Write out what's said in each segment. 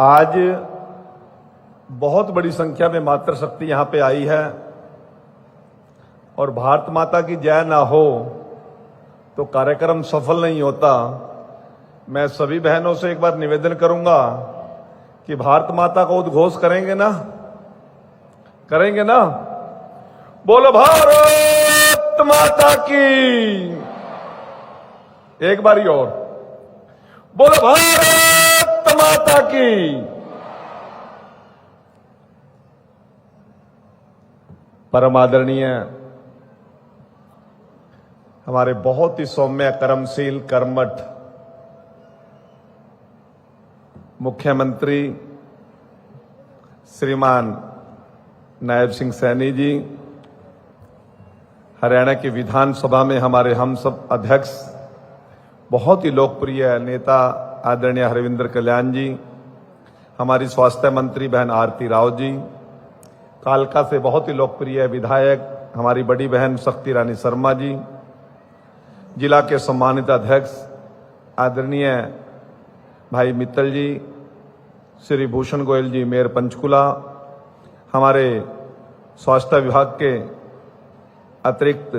आज बहुत बड़ी संख्या में मातृशक्ति यहां पे आई है और भारत माता की जय ना हो तो कार्यक्रम सफल नहीं होता। मैं सभी बहनों से एक बार निवेदन करूंगा कि भारत माता को उद्घोष करेंगे ना, करेंगे ना? बोलो भारत माता की। एक बारी और बोलो भारत माता की। परम आदरणीय हमारे बहुत ही सौम्य, कर्मशील, कर्मठ मुख्यमंत्री श्रीमान नायब सिंह सैनी जी, हरियाणा की विधानसभा में हमारे हम सब अध्यक्ष, बहुत ही लोकप्रिय नेता आदरणीय हरविंदर कल्याण जी, हमारी स्वास्थ्य मंत्री बहन आरती राव जी, कालका से बहुत ही लोकप्रिय विधायक हमारी बड़ी बहन शक्ति रानी शर्मा जी, जिला के सम्मानित अध्यक्ष आदरणीय भाई मित्तल जी, श्री भूषण गोयल जी मेयर पंचकुला, हमारे स्वास्थ्य विभाग के अतिरिक्त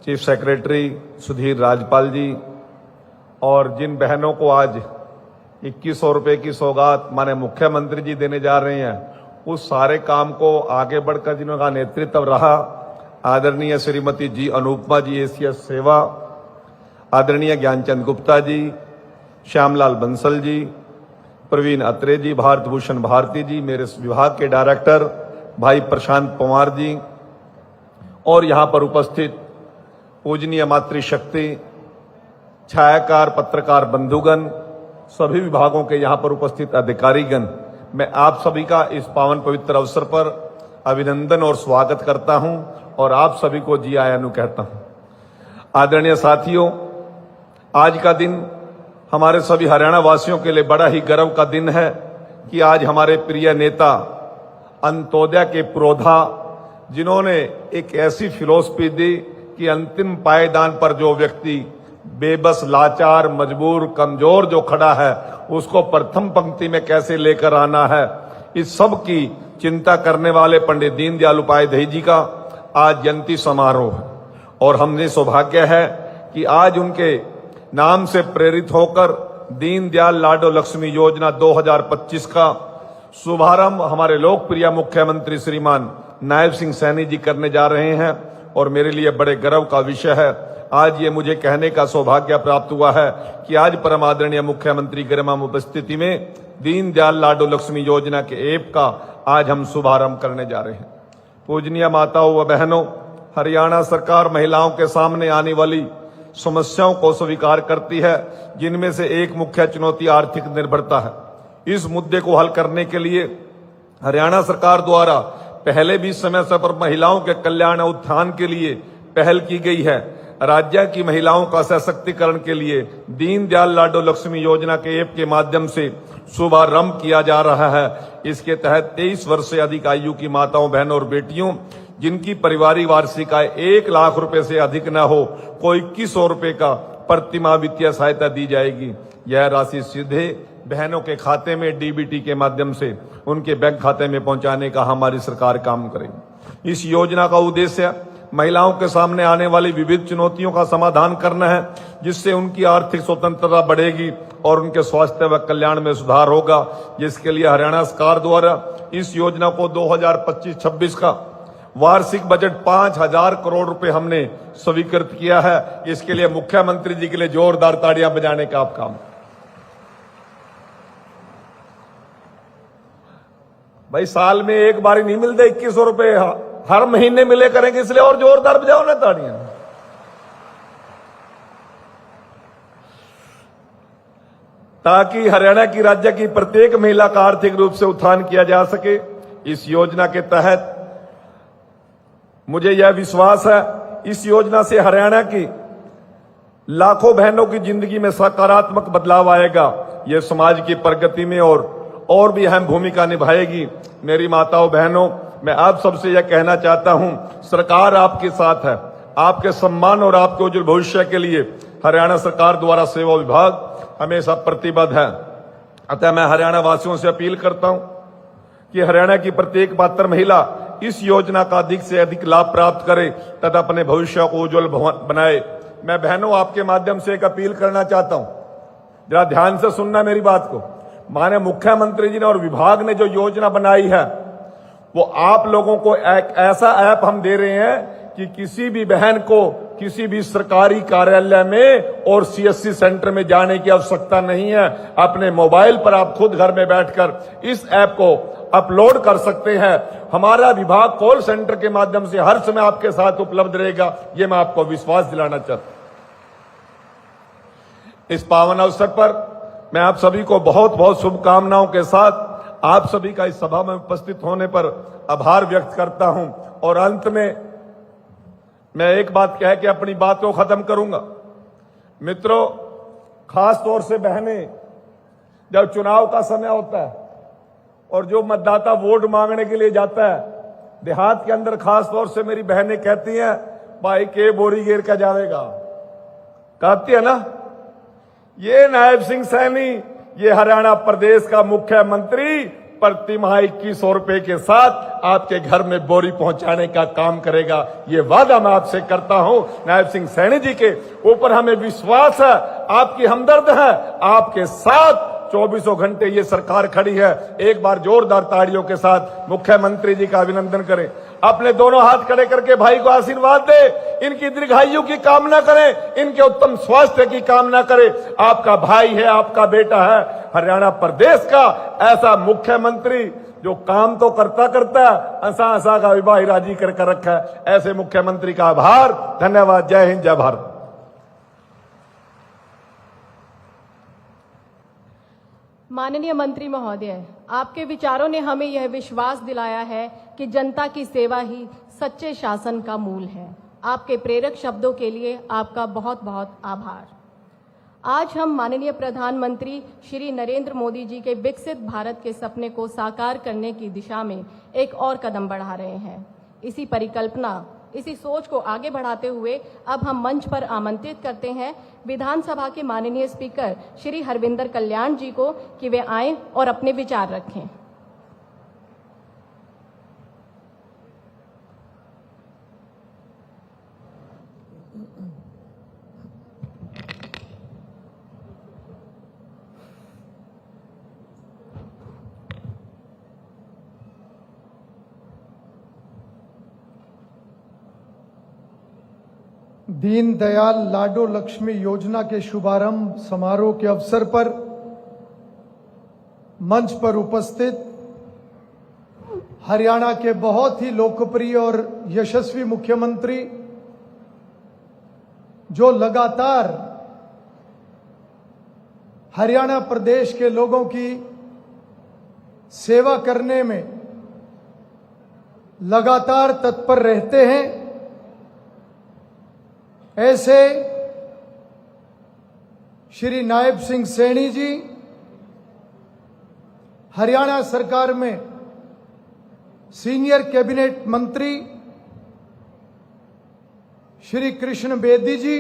चीफ सेक्रेटरी सुधीर राजपाल जी, और जिन बहनों को आज 2100 रुपए की सौगात माने मुख्यमंत्री जी देने जा रहे हैं, उस सारे काम को आगे बढ़कर जिनका नेतृत्व रहा आदरणीय श्रीमती जी अनुपमा जी एसीएस सेवा, आदरणीय ज्ञानचंद गुप्ता जी, श्यामलाल बंसल जी, प्रवीण अत्रे जी, भारत भूषण भारती जी, मेरे विभाग के डायरेक्टर भाई प्रशांत पवार जी, और यहां पर उपस्थित पूजनीय मातृशक्ति, छायाकार, पत्रकार बंधुगण, सभी विभागों के यहां पर उपस्थित अधिकारीगण, मैं आप सभी का इस पावन पवित्र अवसर पर अभिनंदन और स्वागत करता हूं और आप सभी को जी आयानु कहता हूं। आदरणीय साथियों, आज का दिन हमारे सभी हरियाणा वासियों के लिए बड़ा ही गर्व का दिन है कि आज हमारे प्रिय नेता अंत्योदय के पुरोधा, जिन्होंने एक ऐसी फिलॉसफी दी कि अंतिम पायदान पर जो व्यक्ति बेबस, लाचार, मजबूर, कमजोर जो खड़ा है, उसको प्रथम पंक्ति में कैसे लेकर आना है, इस सब की चिंता करने वाले पंडित दीनदयाल उपाध्याय जी का आज जयंती समारोह है और हमने सौभाग्य है कि आज उनके नाम से प्रेरित होकर दीनदयाल लाडो लक्ष्मी योजना 2025 का शुभारंभ हमारे लोकप्रिय मुख्यमंत्री श्रीमान नायब सिंह सैनी जी करने जा रहे हैं और मेरे लिए बड़े गर्व का विषय है। आज ये मुझे कहने का सौभाग्य प्राप्त हुआ है कि आज परम आदरणीय मुख्यमंत्री गरिमामय उपस्थिति में दीनदयाल लाडो लक्ष्मी योजना के ऐप का आज हम शुभारंभ करने जा रहे हैं। पूजनीय माताओं व बहनों, हरियाणा सरकार महिलाओं के सामने आने वाली समस्याओं को स्वीकार करती है, जिनमें से एक मुख्य चुनौती आर्थिक निर्भरता है। इस मुद्दे को हल करने के लिए हरियाणा सरकार द्वारा पहले भी समय पर महिलाओं के कल्याण और उत्थान के लिए पहल की गई है। राज्य की महिलाओं का सशक्तिकरण के लिए दीनदयाल लाडो लक्ष्मी योजना के ऐप के माध्यम से शुभारंभ किया जा रहा है। इसके तहत 23 वर्ष से अधिक आयु की माताओं, बहनों और बेटियों, जिनकी पारिवारिक वार्षिक आय 1 लाख रुपए से अधिक न हो, को 2100 रुपए का प्रतिमाह वित्तीय सहायता दी जाएगी। यह राशि सीधे बहनों के खाते में डीबीटी के माध्यम से उनके बैंक खाते में पहुंचाने का हमारी सरकार काम करेगी। इस योजना का उद्देश्य महिलाओं के सामने आने वाली विविध चुनौतियों का समाधान करना है, जिससे उनकी आर्थिक स्वतंत्रता बढ़ेगी और उनके स्वास्थ्य व कल्याण में सुधार होगा। जिसके लिए हरियाणा सरकार द्वारा इस योजना को 2025-26 का वार्षिक बजट 5000 करोड़ रुपए हमने स्वीकृत किया है। इसके लिए मुख्यमंत्री जी के लिए जोरदार ताड़ियां बजाने का आप काम। भाई साल में एक बार ही नहीं मिलते 2100 रुपए, हर महीने मिले करेंगे, इसलिए और जोरदार बजाओ ना ताड़ियां। ताकि हरियाणा की राज्य की प्रत्येक महिला का आर्थिक रूप से उत्थान किया जा सके। इस योजना के तहत मुझे यह विश्वास है, इस योजना से हरियाणा की लाखों बहनों की जिंदगी में सकारात्मक बदलाव आएगा। यह समाज की प्रगति में और भी अहम भूमिका निभाएगी। मेरी माताओं, बहनों, मैं आप सबसे यह कहना चाहता हूं, सरकार आपके साथ है। आपके सम्मान और आपके उज्जवल भविष्य के लिए हरियाणा सरकार द्वारा सेवा विभाग हमेशा प्रतिबद्ध है। अतः मैं हरियाणा वासियों से अपील करता हूं कि हरियाणा की प्रत्येक पात्र महिला इस योजना का अधिक से अधिक लाभ प्राप्त करे तथा अपने भविष्य को उज्जवल बनाए। मैं बहनों आपके माध्यम से एक अपील करना चाहता हूं, जरा ध्यान से सुनना मेरी बात को। माननीय मुख्यमंत्री जी ने और विभाग ने जो योजना बनाई है वो आप लोगों को एक ऐसा ऐप हम दे रहे हैं कि किसी भी बहन को किसी भी सरकारी कार्यालय में और सीएससी सेंटर में जाने की आवश्यकता नहीं है। अपने मोबाइल पर आप खुद घर में बैठकर इस ऐप को अपलोड कर सकते हैं। हमारा विभाग कॉल सेंटर के माध्यम से हर समय आपके साथ उपलब्ध रहेगा, ये मैं आपको विश्वास दिलाना चाहता हूं। इस पावन अवसर पर मैं आप सभी को बहुत बहुत शुभकामनाओं के साथ आप सभी का इस सभा में उपस्थित होने पर आभार व्यक्त करता हूं। और अंत में मैं एक बात कह के अपनी बात को खत्म करूंगा। मित्रों, खास तौर से बहनें, जब चुनाव का समय होता है और जो मतदाता वोट मांगने के लिए जाता है देहात के अंदर, खास तौर से मेरी बहनें कहती हैं, भाई के बोरी गिर का जाएगा, कहती है ना। ये नायब सिंह सैनी, ये हरियाणा प्रदेश का मुख्यमंत्री प्रतिमाह 2100 रुपए के साथ आपके घर में बोरी पहुंचाने का काम करेगा। ये वादा मैं आपसे करता हूं। नायब सिंह सैनी जी के ऊपर हमें विश्वास है, आपकी हमदर्द है, आपके साथ 24 घंटे ये सरकार खड़ी है। एक बार जोरदार ताड़ियों के साथ मुख्यमंत्री जी का अभिनंदन करें। अपने दोनों हाथ खड़े करके भाई को आशीर्वाद दे, इनकी दीर्घायु की कामना करें, इनके उत्तम स्वास्थ्य की कामना करें। आपका भाई है, आपका बेटा है, हरियाणा प्रदेश का ऐसा मुख्यमंत्री जो काम तो करता हंसा हंसा का विवाह राजी कर रखा है। ऐसे मुख्यमंत्री का आभार, धन्यवाद। जय हिंद, जय भारत। माननीय मंत्री महोदय, आपके विचारों ने हमें यह विश्वास दिलाया है कि जनता की सेवा ही सच्चे शासन का मूल है। आपके प्रेरक शब्दों के लिए आपका बहुत बहुत आभार। आज हम माननीय प्रधानमंत्री श्री नरेंद्र मोदी जी के विकसित भारत के सपने को साकार करने की दिशा में एक और कदम बढ़ा रहे हैं। इसी परिकल्पना, इसी सोच को आगे बढ़ाते हुए अब हम मंच पर आमंत्रित करते हैं विधानसभा के माननीय स्पीकर श्री हरविंदर कल्याण जी को कि वे आएं और अपने विचार रखें। दीनदयाल लाडो लक्ष्मी योजना के शुभारंभ समारोह के अवसर पर मंच पर उपस्थित हरियाणा के बहुत ही लोकप्रिय और यशस्वी मुख्यमंत्री, जो लगातार हरियाणा प्रदेश के लोगों की सेवा करने में लगातार तत्पर रहते हैं, ऐसे श्री नायब सिंह सैनी जी हरियाणा सरकार में सीनियर कैबिनेट मंत्री, श्री कृष्ण बेदी जी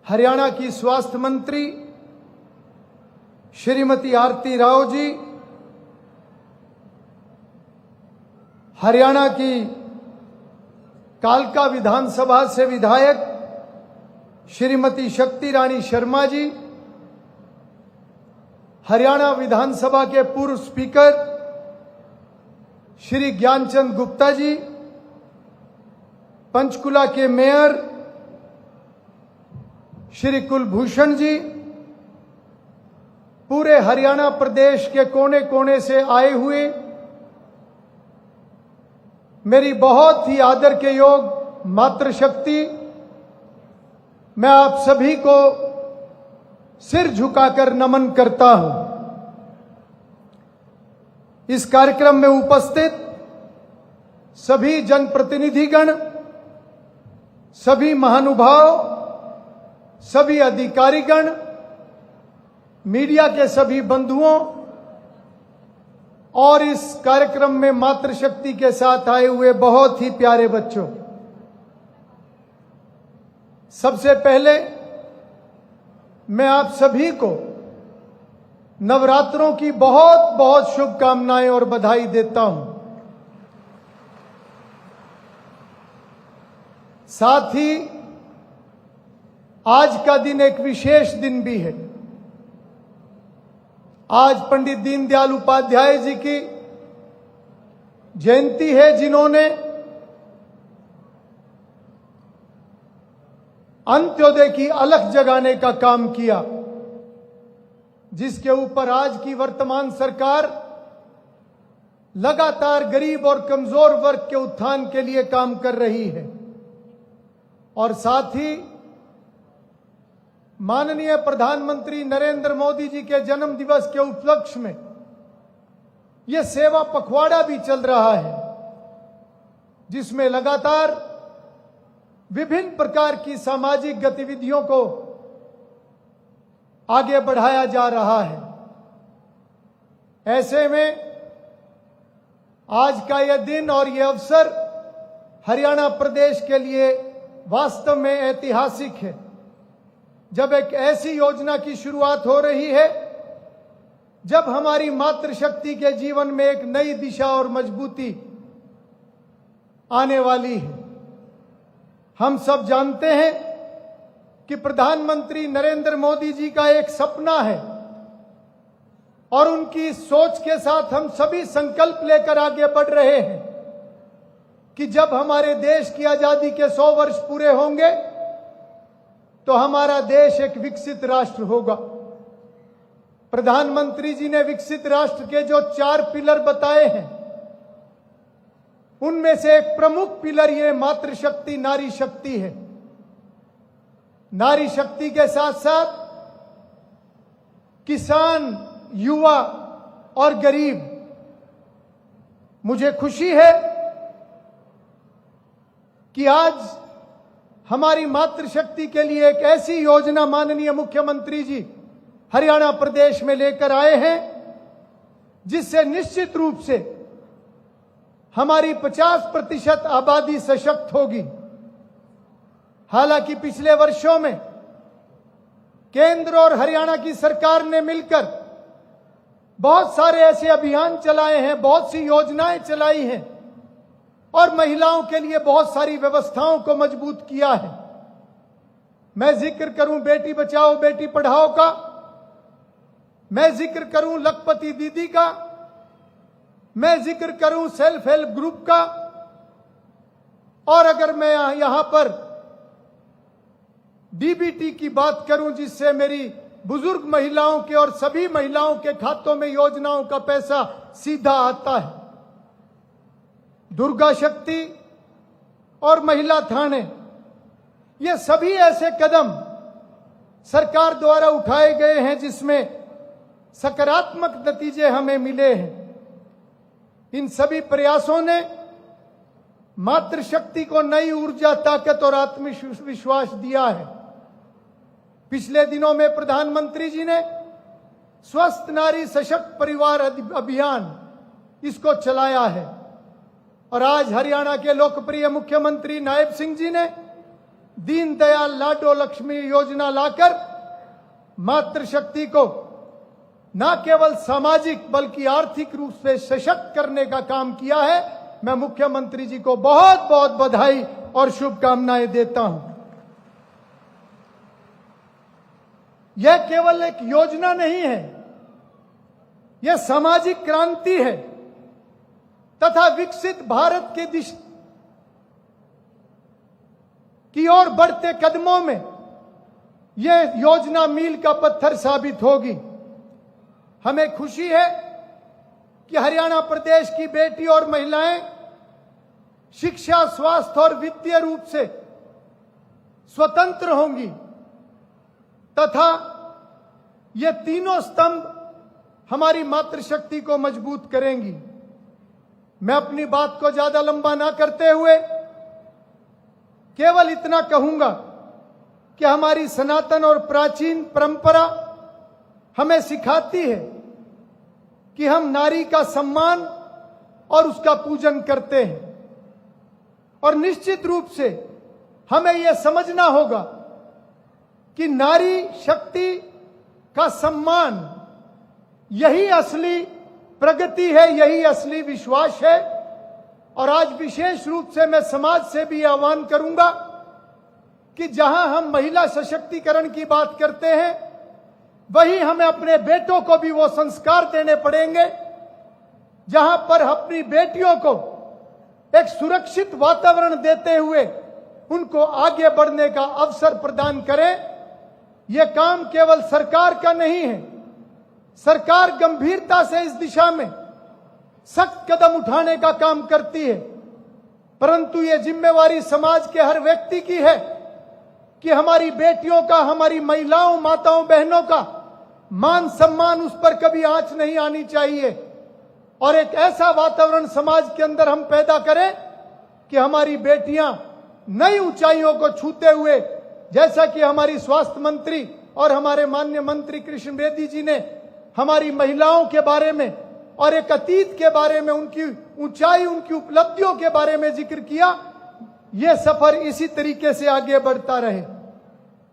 हरियाणा की स्वास्थ्य मंत्री, श्रीमती आरती राव जी हरियाणा की कालका विधानसभा से विधायक श्रीमती शक्ति रानी शर्मा जी, हरियाणा विधानसभा के पूर्व स्पीकर श्री ज्ञानचंद गुप्ता जी, पंचकुला के मेयर श्री कुलभूषण जी, पूरे हरियाणा प्रदेश के कोने कोने से आए हुए मेरी बहुत ही आदर के योग मातृशक्ति, मैं आप सभी को सिर झुकाकर नमन करता हूं। इस कार्यक्रम में उपस्थित सभी जनप्रतिनिधिगण, सभी महानुभाव, सभी अधिकारीगण, मीडिया के सभी बंधुओं और इस कार्यक्रम में मातृशक्ति के साथ आए हुए बहुत ही प्यारे बच्चों, सबसे पहले मैं आप सभी को नवरात्रों की बहुत बहुत शुभकामनाएं और बधाई देता हूं। साथ ही आज का दिन एक विशेष दिन भी है। आज पंडित दीनदयाल उपाध्याय जी की जयंती है, जिन्होंने अंत्योदय की अलख जगाने का काम किया, जिसके ऊपर आज की वर्तमान सरकार लगातार गरीब और कमजोर वर्ग के उत्थान के लिए काम कर रही है। और साथ ही माननीय प्रधानमंत्री नरेंद्र मोदी जी के जन्म दिवस के उपलक्ष्य में यह सेवा पखवाड़ा भी चल रहा है, जिसमें लगातार विभिन्न प्रकार की सामाजिक गतिविधियों को आगे बढ़ाया जा रहा है। ऐसे में आज का यह दिन और यह अवसर हरियाणा प्रदेश के लिए वास्तव में ऐतिहासिक है, जब एक ऐसी योजना की शुरुआत हो रही है जब हमारी मातृशक्ति के जीवन में एक नई दिशा और मजबूती आने वाली है। हम सब जानते हैं कि प्रधानमंत्री नरेंद्र मोदी जी का एक सपना है और उनकी सोच के साथ हम सभी संकल्प लेकर आगे बढ़ रहे हैं कि जब हमारे देश की आजादी के 100 वर्ष पूरे होंगे तो हमारा देश एक विकसित राष्ट्र होगा। प्रधानमंत्री जी ने विकसित राष्ट्र के जो 4 पिलर बताए हैं, उनमें से एक प्रमुख पिलर ये मातृशक्ति, नारी शक्ति है। नारी शक्ति के साथ साथ किसान, युवा और गरीब। मुझे खुशी है कि आज हमारी मातृशक्ति के लिए एक ऐसी योजना माननीय मुख्यमंत्री जी हरियाणा प्रदेश में लेकर आए हैं, जिससे निश्चित रूप से हमारी 50% आबादी सशक्त होगी। हालांकि पिछले वर्षों में केंद्र और हरियाणा की सरकार ने मिलकर बहुत सारे ऐसे अभियान चलाए हैं, बहुत सी योजनाएं चलाई हैं और महिलाओं के लिए बहुत सारी व्यवस्थाओं को मजबूत किया है। मैं जिक्र करूं बेटी बचाओ बेटी पढ़ाओ का, मैं जिक्र करूं लखपति दीदी का, मैं जिक्र करूं सेल्फ हेल्प ग्रुप का, और अगर मैं यहां पर डीबीटी की बात करूं, जिससे मेरी बुजुर्ग महिलाओं के और सभी महिलाओं के खातों में योजनाओं का पैसा सीधा आता है, दुर्गा शक्ति और महिला थाने, ये सभी ऐसे कदम सरकार द्वारा उठाए गए हैं जिसमें सकारात्मक नतीजे हमें मिले हैं। इन सभी प्रयासों ने मातृशक्ति को नई ऊर्जा, ताकत और आत्मविश्वास दिया है। पिछले दिनों में प्रधानमंत्री जी ने स्वस्थ नारी सशक्त परिवार अभियान इसको चलाया है और आज हरियाणा के लोकप्रिय मुख्यमंत्री नायब सिंह जी ने दीनदयाल लाडो लक्ष्मी योजना लाकर मातृशक्ति को न केवल सामाजिक बल्कि आर्थिक रूप से सशक्त करने का काम किया है। मैं मुख्यमंत्री जी को बहुत बहुत बधाई और शुभकामनाएं देता हूं। यह केवल एक योजना नहीं है, यह सामाजिक क्रांति है तथा विकसित भारत के दिशा की ओर बढ़ते कदमों में यह योजना मील का पत्थर साबित होगी। हमें खुशी है कि हरियाणा प्रदेश की बेटी और महिलाएं शिक्षा, स्वास्थ्य और वित्तीय रूप से स्वतंत्र होंगी तथा ये तीनों स्तंभ हमारी मातृशक्ति को मजबूत करेंगी। मैं अपनी बात को ज्यादा लंबा ना करते हुए केवल इतना कहूंगा कि हमारी सनातन और प्राचीन परंपरा हमें सिखाती है कि हम नारी का सम्मान और उसका पूजन करते हैं और निश्चित रूप से हमें यह समझना होगा कि नारी शक्ति का सम्मान यही असली प्रगति है, यही असली विश्वास है। और आज विशेष रूप से मैं समाज से भी आह्वान करूंगा कि जहां हम महिला सशक्तिकरण की बात करते हैं, वही हमें अपने बेटों को भी वो संस्कार देने पड़ेंगे जहां पर अपनी बेटियों को एक सुरक्षित वातावरण देते हुए उनको आगे बढ़ने का अवसर प्रदान करें। यह काम केवल सरकार का नहीं है, सरकार गंभीरता से इस दिशा में सख्त कदम उठाने का काम करती है, परंतु यह जिम्मेवारी समाज के हर व्यक्ति की है कि हमारी बेटियों का, हमारी महिलाओं, माताओं, बहनों का मान सम्मान, उस पर कभी आंच नहीं आनी चाहिए। और एक ऐसा वातावरण समाज के अंदर हम पैदा करें कि हमारी बेटियां नई ऊंचाइयों को छूते हुए, जैसा कि हमारी स्वास्थ्य मंत्री और हमारे माननीय मंत्री कृष्ण बेदी जी ने हमारी महिलाओं के बारे में और एक अतीत के बारे में, उनकी ऊंचाई, उनकी उपलब्धियों के बारे में जिक्र किया, यह सफर इसी तरीके से आगे बढ़ता रहे।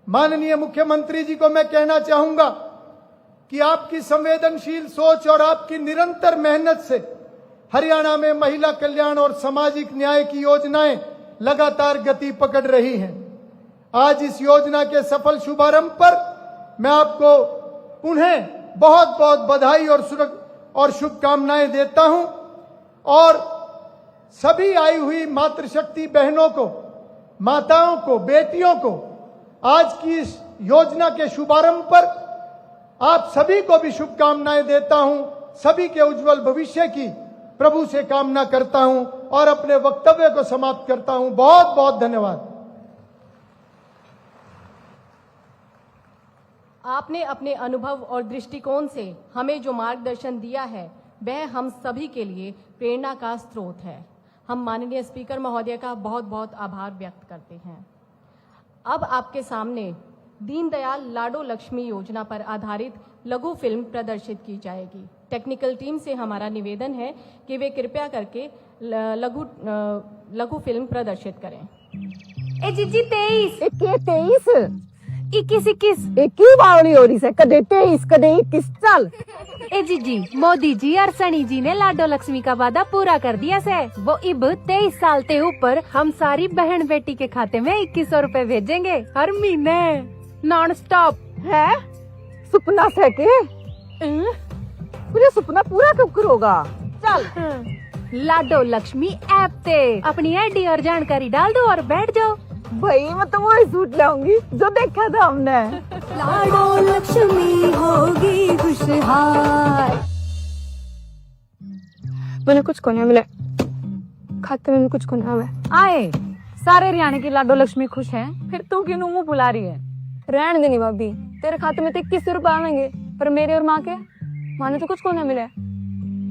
माननीय मुख्यमंत्री जी को मैं कहना चाहूंगा कि आपकी संवेदनशील सोच और आपकी निरंतर मेहनत से हरियाणा में महिला कल्याण और सामाजिक न्याय की योजनाएं लगातार गति पकड़ रही हैं। आज इस योजना के सफल शुभारंभ पर मैं आपको पुनः बहुत बहुत बधाई और शुभकामनाएं देता हूं और सभी आई हुई मातृशक्ति बहनों को, माताओं को, बेटियों को आज की इस योजना के शुभारंभ पर आप सभी को भी शुभकामनाएं देता हूं। सभी के उज्जवल भविष्य की प्रभु से कामना करता हूं और अपने वक्तव्य को समाप्त करता हूं। बहुत बहुत धन्यवाद। आपने अपने अनुभव और दृष्टिकोण से हमें जो मार्गदर्शन दिया है, वह हम सभी के लिए प्रेरणा का स्रोत है। हम माननीय स्पीकर महोदय का बहुत बहुत आभार व्यक्त करते हैं। अब आपके सामने दीनदयाल लाडो लक्ष्मी योजना पर आधारित लघु फिल्म प्रदर्शित की जाएगी। टेक्निकल टीम से हमारा निवेदन है कि वे कृपया करके लघु फिल्म प्रदर्शित करें। ए जीजी 23 21 की बावड़ी हो रही है, कदे 23 कदे 21 चल। ए जीजी, मोदी जी और सनी जी ने लाडो लक्ष्मी का वादा पूरा कर दिया से। वो इब 23 साल ते ऊपर हम सारी बहन बेटी के खाते में 2100 रुपए भेजेंगे हर महीने, नॉन स्टॉप। है सपना से के मुझे सपना पूरा कब करोगा? चल लाडो लक्ष्मी ऐप ते अपनी आईडी और जानकारी डाल दो और बैठ जाओ। भाई मैं तो वही सूट लाऊंगी जो देखा था हमने। लाडो लक्ष्मी होगी खुशहाल। मैंने कुछ को नहीं मिला, खाते में भी कुछ को नहीं हुआ। आए सारे हरियाणा की लाडो लक्ष्मी खुश हैं, फिर तू क्यों मुंह फुला रही है? रहने देनी भाभी, तेरे खाते में तो 21 रुपए आवेंगे, पर मेरे और माँ के, माँ ने तो कुछ को नहीं मिला।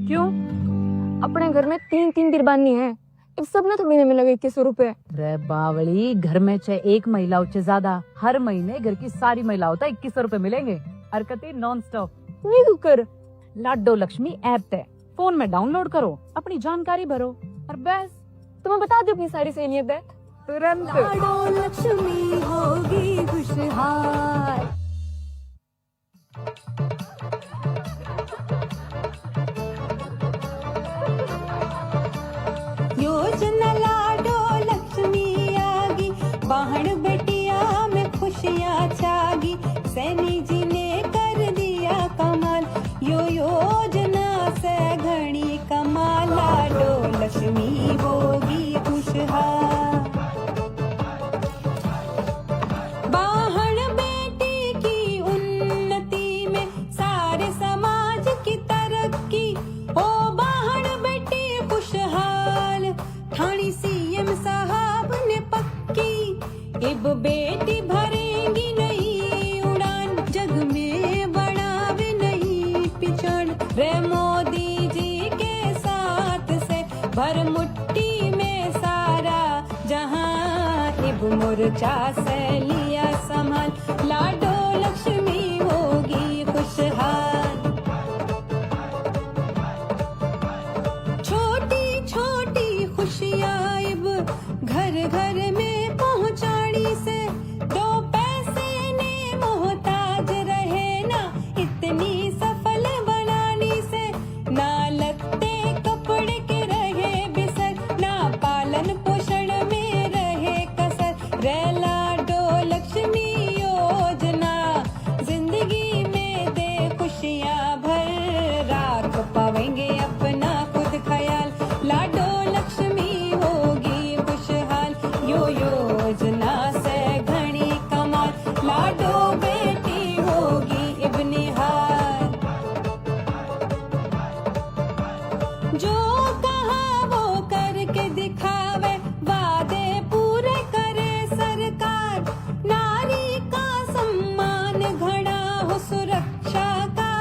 क्यों? अपने घर में 3 दिरबानी है, अब सबने थोड़ी नहीं मिलेगा 21 रुपए। रे बावली, घर में चाहे एक महिला से ज्यादा हर महीने घर की सारी महिलाओं तक 2100 रुपए मिलेंगे। हरकतें नॉन स्टॉप। नहीं तू कर। लाडो लक्ष्मी ऐप है, फोन में डाउनलोड करो, अपनी जानकारी भरो और बस। तुम्हें बता दो अपनी सारी सहेलियत है तुरंत। लाडो लक्ष्मी होगी खुशहाल। योजना लाडो लक्ष्मी आगी, बहन बेटिया में खुशियाँ छागी। सैनी जी ने कर दिया कमाल, यो योजना से घड़ी कमाल। लाडो लक्ष्मी होगी खुशहाल। बहन बेटी की उन्नति में सारे समाज की तरक्की हो। बहन बेटी खुशहाल ठाणी सीएम साहब ने पक्की। इब बेटी भरेंगी नई उड़ान, जग में बढ़ावे नई पिछड़। रे मोदी जी के साथ से भर मुट्ठी में सारा जहां। इब मोर्चा से लिया संभाल, लाडो लक्ष्मी होगी खुशहाल। छोटी छोटी खुशियाँ इब घर घर में पहुँचाड़ी से। 2 पैसे ने लक्ष्मी होगी खुशहाल, यो योजना से घनी कमाल, लाडो बेटी होगी इब्निहाल। जो कहा वो करके दिखावे, वादे पूरे करे सरकार, नारी का सम्मान घड़ा हो, सुरक्षा का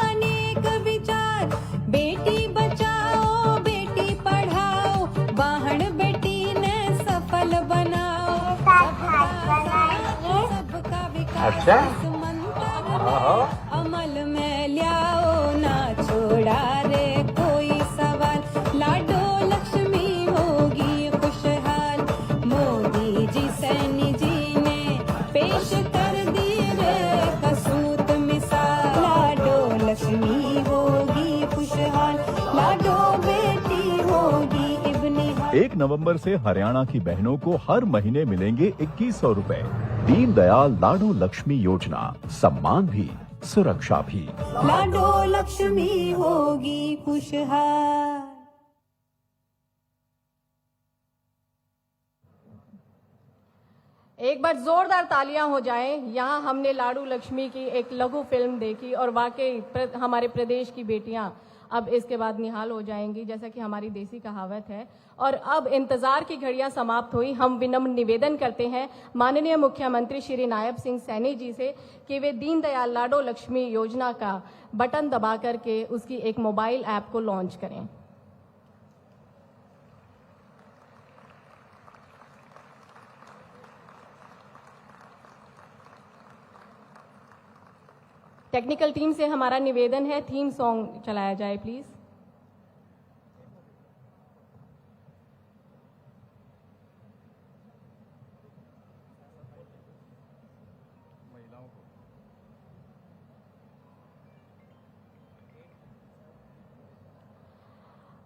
अनेक विचार, बेटी बचाओ बेटी पढ़ाओ, वाहन बेटी ने सफल बनाओ, सबका विकास मंत्र अमल में लियाओ, ना छोड़ा रे कोई सवाल, लाडो लक्ष्मी होगी खुशहाल, मोदी जी सैनी जी ने पेश कर दी रे कसूत मिसाल, लाडो लक्ष्मी होगी खुशहाल, लाडो बेटी होगी इब्निहाल। 1 नवंबर से हरियाणा की बहनों को हर महीने मिलेंगे 2100 रुपए। दीनदयाल लाडो लक्ष्मी योजना, सम्मान भी सुरक्षा भी। लाडो लक्ष्मी होगी खुशहाल। एक बार जोरदार तालियां हो जाएं। यहाँ हमने लाडू लक्ष्मी की एक लघु फिल्म देखी और वाकई हमारे प्रदेश की बेटियां अब इसके बाद निहाल हो जाएंगी, जैसा कि हमारी देसी कहावत है। और अब इंतजार की घड़ियां समाप्त हुई। हम विनम्र निवेदन करते हैं माननीय मुख्यमंत्री श्री नायब सिंह सैनी जी से कि वे दीनदयाल लाडो लक्ष्मी योजना का बटन दबा करके उसकी एक मोबाइल ऐप को लॉन्च करें। टेक्निकल टीम से हमारा निवेदन है, थीम सॉन्ग चलाया जाए प्लीज।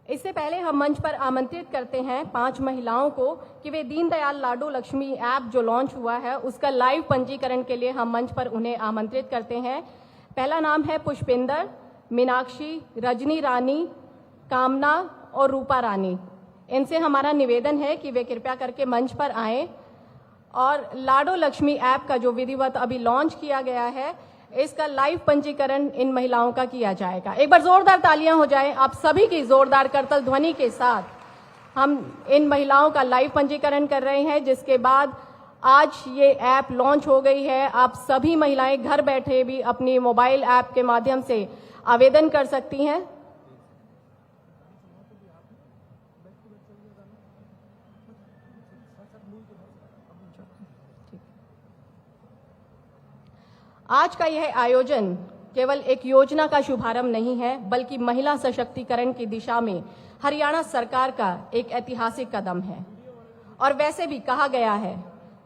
इससे पहले हम मंच पर आमंत्रित करते हैं 5 महिलाओं को कि वे दीनदयाल लाडो लक्ष्मी ऐप जो लॉन्च हुआ है उसका लाइव पंजीकरण के लिए हम मंच पर उन्हें आमंत्रित करते हैं। पहला नाम है पुष्पिंदर, मीनाक्षी, रजनी रानी, कामना और रूपा रानी। इनसे हमारा निवेदन है कि वे कृपया करके मंच पर आएं और लाडो लक्ष्मी ऐप का जो विधिवत अभी लॉन्च किया गया है इसका लाइव पंजीकरण इन महिलाओं का किया जाएगा। एक बार जोरदार तालियां हो जाएं आप सभी की जोरदार करतल ध्वनि के साथ। हम इन महिलाओं का लाइव पंजीकरण कर रहे हैं, जिसके बाद आज ये ऐप लॉन्च हो गई है। आप सभी महिलाएं घर बैठे भी अपनी मोबाइल ऐप के माध्यम से आवेदन कर सकती हैं। आज का यह आयोजन केवल एक योजना का शुभारंभ नहीं है, बल्कि महिला सशक्तिकरण की दिशा में हरियाणा सरकार का एक ऐतिहासिक कदम है। और वैसे भी कहा गया है,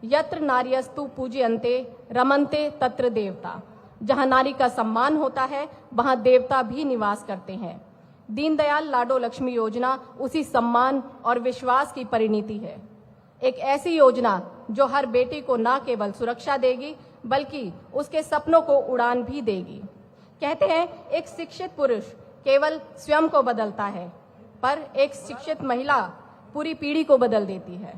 यत्र नार्यस्तु पूज्यन्ते रमन्ते तत्र देवता। जहां नारी का सम्मान होता है वहां देवता भी निवास करते हैं। दीनदयाल लाडो लक्ष्मी योजना उसी सम्मान और विश्वास की परिणति है। एक ऐसी योजना जो हर बेटी को न केवल सुरक्षा देगी बल्कि उसके सपनों को उड़ान भी देगी। कहते हैं एक शिक्षित पुरुष केवल स्वयं को बदलता है, पर एक शिक्षित महिला पूरी पीढ़ी को बदल देती है।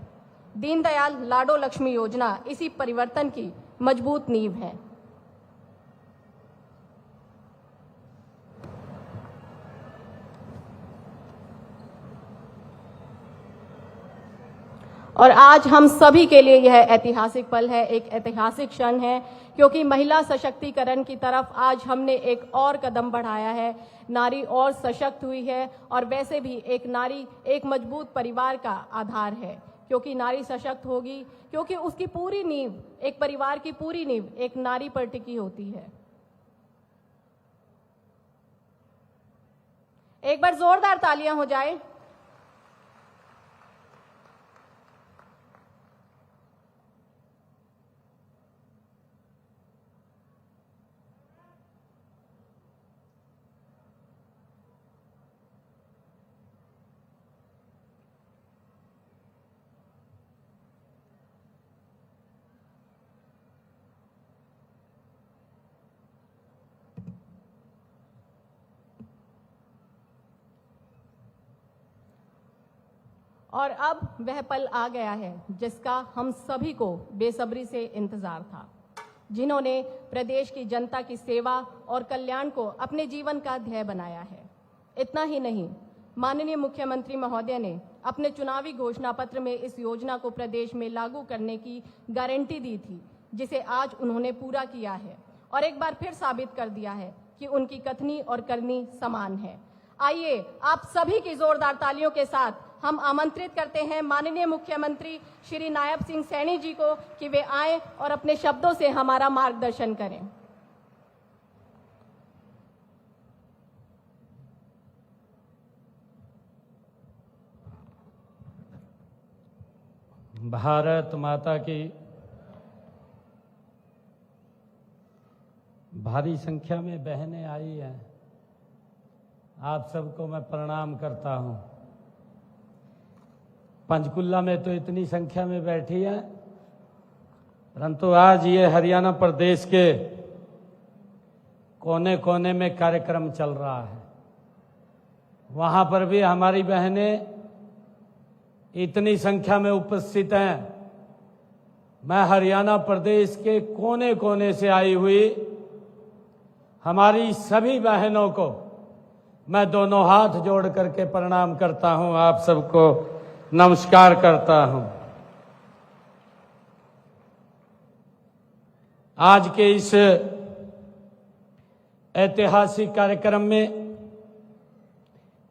दीनदयाल लाडो लक्ष्मी योजना इसी परिवर्तन की मजबूत नींव है। और आज हम सभी के लिए यह ऐतिहासिक पल है, एक ऐतिहासिक क्षण है, क्योंकि महिला सशक्तिकरण की तरफ आज हमने एक और कदम बढ़ाया है। नारी और सशक्त हुई है और वैसे भी एक नारी एक मजबूत परिवार का आधार है, क्योंकि नारी सशक्त होगी, क्योंकि उसकी पूरी नींव, एक परिवार की पूरी नींव एक नारी पर टिकी होती है। एक बार जोरदार तालियां हो जाए। और अब वह पल आ गया है जिसका हम सभी को बेसब्री से इंतजार था। जिन्होंने प्रदेश की जनता की सेवा और कल्याण को अपने जीवन का ध्येय बनाया है। इतना ही नहीं, माननीय मुख्यमंत्री महोदय ने अपने चुनावी घोषणा पत्र में इस योजना को प्रदेश में लागू करने की गारंटी दी थी, जिसे आज उन्होंने पूरा किया है और एक बार फिर साबित कर दिया है कि उनकी कथनी और करनी समान है। आइए आप सभी की जोरदार तालियों के साथ हम आमंत्रित करते हैं माननीय मुख्यमंत्री श्री नायब सिंह सैनी जी को कि वे आएं और अपने शब्दों से हमारा मार्गदर्शन करें। भारत माता की भारी संख्या में बहनें आई हैं। आप सबको मैं प्रणाम करता हूं। पंचकुला में तो इतनी संख्या में बैठी है, परंतु आज ये हरियाणा प्रदेश के कोने कोने में कार्यक्रम चल रहा है। वहां पर भी हमारी बहनें इतनी संख्या में उपस्थित हैं। मैं हरियाणा प्रदेश के कोने कोने से आई हुई हमारी सभी बहनों को मैं दोनों हाथ जोड़ करके प्रणाम करता हूं, आप सबको नमस्कार करता हूं। आज के इस ऐतिहासिक कार्यक्रम में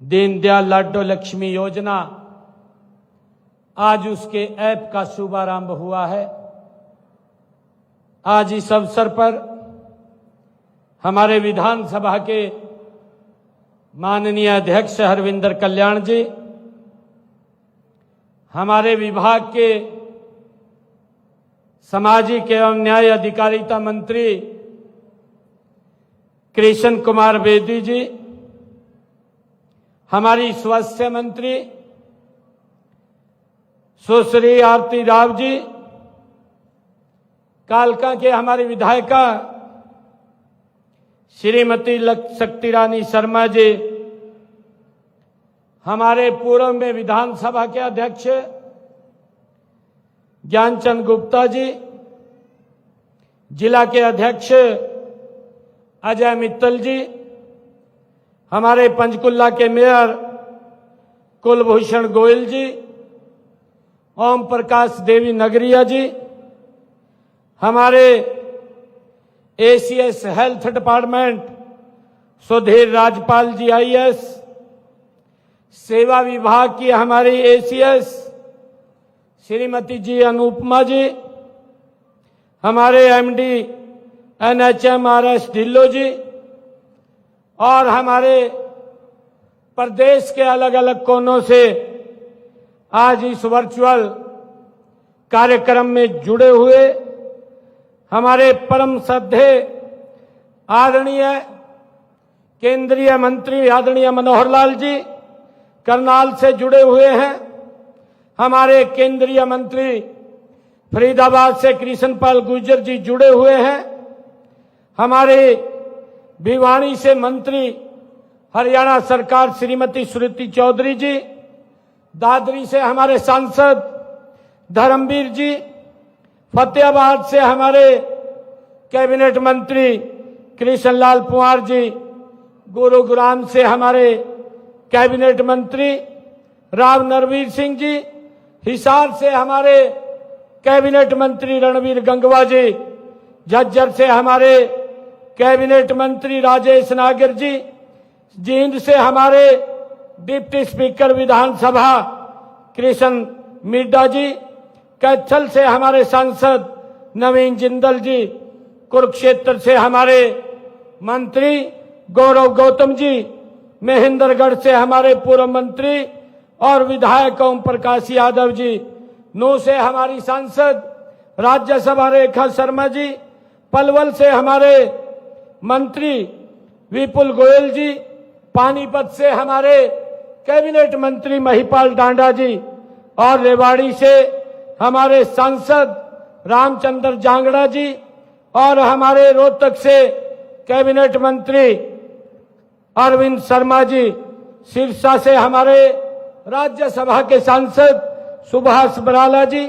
दीनदयाल लाडो लक्ष्मी योजना, आज उसके ऐप का शुभारंभ हुआ है। आज इस अवसर पर हमारे विधानसभा के माननीय अध्यक्ष हरविंदर कल्याण जी, हमारे विभाग के सामाजिक एवं न्याय अधिकारिता मंत्री कृष्ण कुमार बेदी जी, हमारी स्वास्थ्य मंत्री सुश्री आरती राव जी, कालका के हमारी विधायिका श्रीमती शक्ति रानी शर्मा जी, हमारे पूर्व में विधानसभा के अध्यक्ष ज्ञानचंद गुप्ता जी, जिला के अध्यक्ष अजय मित्तल जी, हमारे पंचकुला के मेयर कुलभूषण गोयल जी, ओम प्रकाश देवी नगरिया जी, हमारे ACS health department Sudhir Rajpal ji IAS, सेवा विभाग की हमारी एसीएस श्रीमती जी अनुपमा जी, हमारे एमडी एनएचएमआरएस ढिल्लो जी और हमारे प्रदेश के अलग अलग कोनों से आज इस वर्चुअल कार्यक्रम में जुड़े हुए हमारे परम श्रद्धेय आदरणीय केंद्रीय मंत्री आदरणीय मनोहर लाल जी करनाल से जुड़े हुए हैं, हमारे केंद्रीय मंत्री फरीदाबाद से कृष्णपाल गुर्जर जी जुड़े हुए हैं, हमारे भिवानी से मंत्री हरियाणा सरकार श्रीमती श्रुति चौधरी जी, दादरी से हमारे सांसद धर्मवीर जी, फतेहाबाद से हमारे कैबिनेट मंत्री कृष्णलाल पंवार जी, गुरुग्राम से हमारे कैबिनेट मंत्री राव नरवीर सिंह जी, हिसार से हमारे कैबिनेट मंत्री रणवीर गंगवा जी, झज्जर से हमारे कैबिनेट मंत्री राजेश नागर जी, जींद से हमारे डिप्टी स्पीकर विधानसभा कृष्ण मिड्डा जी, कैथल से हमारे सांसद नवीन जिंदल जी, कुरुक्षेत्र से हमारे मंत्री गौरव गौतम जी, महेंद्रगढ़ से हमारे पूर्व मंत्री और विधायक ओम प्रकाश यादव जी, नू से हमारी सांसद राज्यसभा रेखा शर्मा जी, पलवल से हमारे मंत्री विपुल गोयल जी, पानीपत से हमारे कैबिनेट मंत्री महिपाल डांडा जी और रेवाड़ी से हमारे सांसद रामचंद्र जांगड़ा जी और हमारे रोहतक से कैबिनेट मंत्री अरविंद शर्मा जी, सिरसा से हमारे राज्यसभा के सांसद सुभाष बराला जी,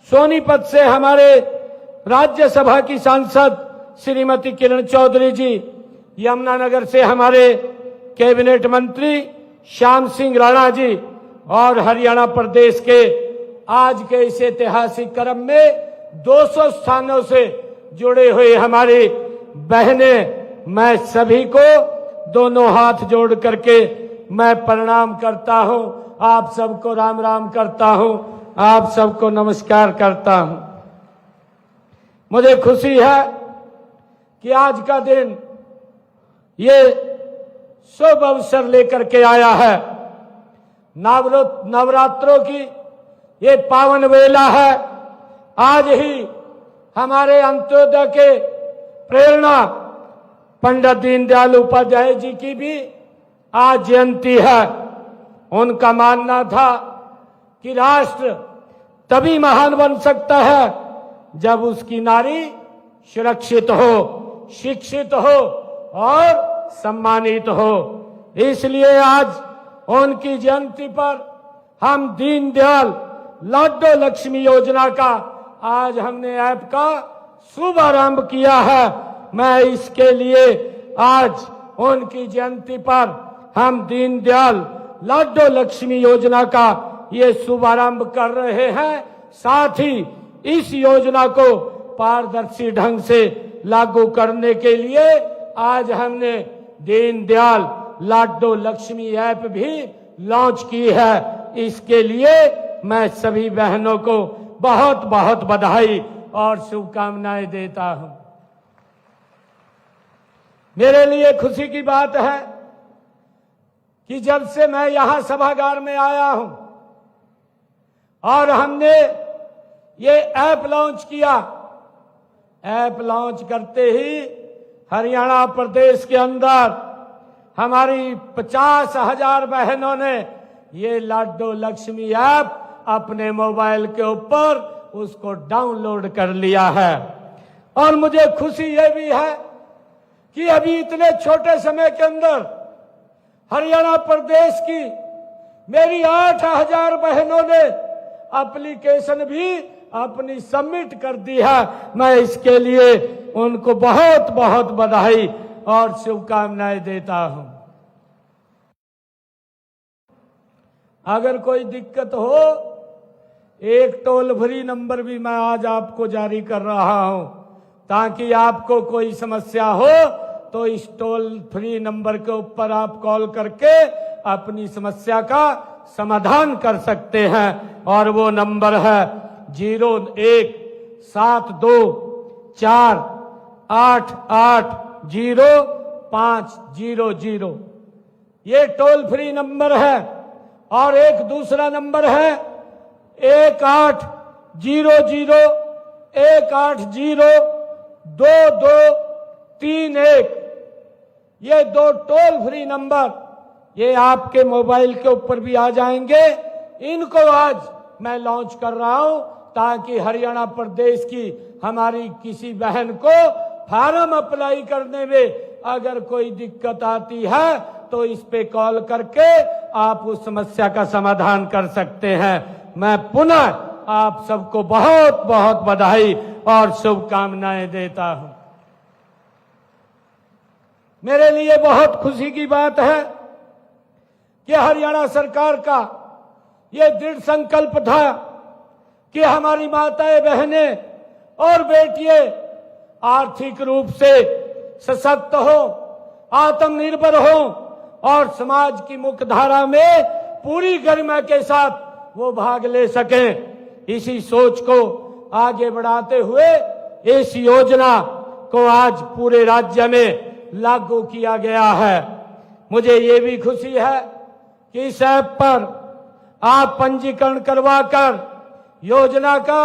सोनीपत से हमारे राज्यसभा की सांसद श्रीमती किरण चौधरी जी, यमुनानगर से हमारे कैबिनेट मंत्री श्याम सिंह राणा जी और हरियाणा प्रदेश के आज के इस ऐतिहासिक क्रम में 200 स्थानों से जुड़े हुए हमारी बहनें, मैं सभी को दोनों हाथ जोड़ करके मैं प्रणाम करता हूं। आप सबको राम राम करता हूं, आप सबको नमस्कार करता हूं। मुझे खुशी है कि आज का दिन ये शुभ अवसर लेकर के आया है। नवरात्रों की ये पावन वेला है। आज ही हमारे अंत्योदय के प्रेरणा पंडित दीनदयाल उपाध्याय जी की भी आज जयंती है। उनका मानना था कि राष्ट्र तभी महान बन सकता है जब उसकी नारी सुरक्षित हो, शिक्षित हो और सम्मानित हो। इसलिए आज उनकी जयंती पर हम दीनदयाल लाडो लक्ष्मी योजना का आज हमने ऐप का शुभारंभ किया है। मैं इसके लिए आज उनकी जयंती पर हम दीनदयाल लाडो लक्ष्मी योजना का ये शुभारंभ कर रहे हैं। साथ ही इस योजना को पारदर्शी ढंग से लागू करने के लिए आज हमने दीनदयाल लाडो लक्ष्मी ऐप भी लॉन्च की है। इसके लिए मैं सभी बहनों को बहुत बहुत बधाई और शुभकामनाएं देता हूं। मेरे लिए खुशी की बात है कि जब से मैं यहां सभागार में आया हूं और हमने ये ऐप लॉन्च किया, ऐप लॉन्च करते ही हरियाणा प्रदेश के अंदर हमारी 50,000 बहनों ने ये लाडो लक्ष्मी ऐप अपने मोबाइल के ऊपर उसको डाउनलोड कर लिया है। और मुझे खुशी ये भी है कि अभी इतने छोटे समय के अंदर हरियाणा प्रदेश की मेरी 8,000 बहनों ने एप्लीकेशन भी अपनी सबमिट कर दी है। मैं इसके लिए उनको बहुत बहुत बधाई और शुभकामनाएं देता हूं। अगर कोई दिक्कत हो, एक टोल फ्री नंबर भी मैं आज आपको जारी कर रहा हूं, ताकि आपको कोई समस्या हो तो इस टोल फ्री नंबर के ऊपर आप कॉल करके अपनी समस्या का समाधान कर सकते हैं। और वो नंबर है 017248800500। ये टोल फ्री नंबर है। और एक दूसरा नंबर है 1801802231। ये दो टोल फ्री नंबर ये आपके मोबाइल के ऊपर भी आ जाएंगे। इनको आज मैं लॉन्च कर रहा हूं ताकि हरियाणा प्रदेश की हमारी किसी बहन को फार्म अप्लाई करने में अगर कोई दिक्कत आती है तो इस पे कॉल करके आप उस समस्या का समाधान कर सकते हैं। मैं पुनः आप सबको बहुत बहुत बधाई और शुभकामनाएं देता हूं। मेरे लिए बहुत खुशी की बात है कि हरियाणा सरकार का ये दृढ़ संकल्प था कि हमारी माताएं, बहनें और बेटियां आर्थिक रूप से सशक्त हो, आत्मनिर्भर हो और समाज की मुख्यधारा में पूरी गरिमा के साथ वो भाग ले सकें। इसी सोच को आगे बढ़ाते हुए इस योजना को आज पूरे राज्य में लागू किया गया है। मुझे ये भी खुशी है कि इस ऐप पर आप पंजीकरण करवाकर योजना का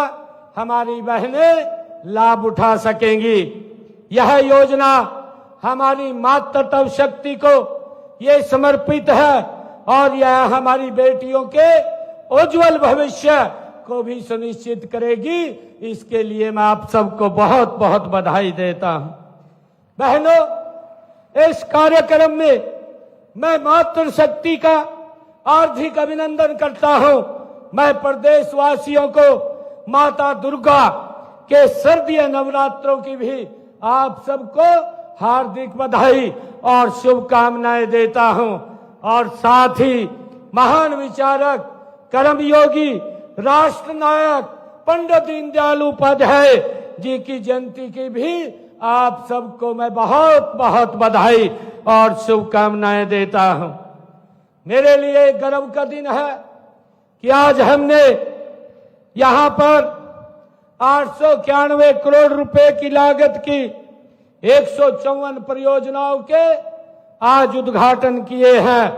हमारी बहनें लाभ उठा सकेंगी। यह योजना हमारी मातृत्व शक्ति को ये समर्पित है और यह हमारी बेटियों के उज्जवल भविष्य को भी सुनिश्चित करेगी। इसके लिए मैं आप सबको बहुत बहुत बधाई देता हूं। बहनों, इस कार्यक्रम में मैं मातृशक्ति का हार्दिक अभिनंदन करता हूं। मैं प्रदेशवासियों को माता दुर्गा के शारदीय नवरात्रों की भी आप सबको हार्दिक बधाई और शुभकामनाएं देता हूं। और साथ ही महान विचारक, कर्मयोगी, राष्ट्र नायक पंडित दीनदयाल उपाध्याय जी की जयंती की भी आप सबको मैं बहुत बहुत बधाई और शुभकामनाएं देता हूं। मेरे लिए गर्व का दिन है कि आज हमने यहां पर 891 करोड़ रुपए की लागत की 154 परियोजनाओं के आज उद्घाटन किए हैं।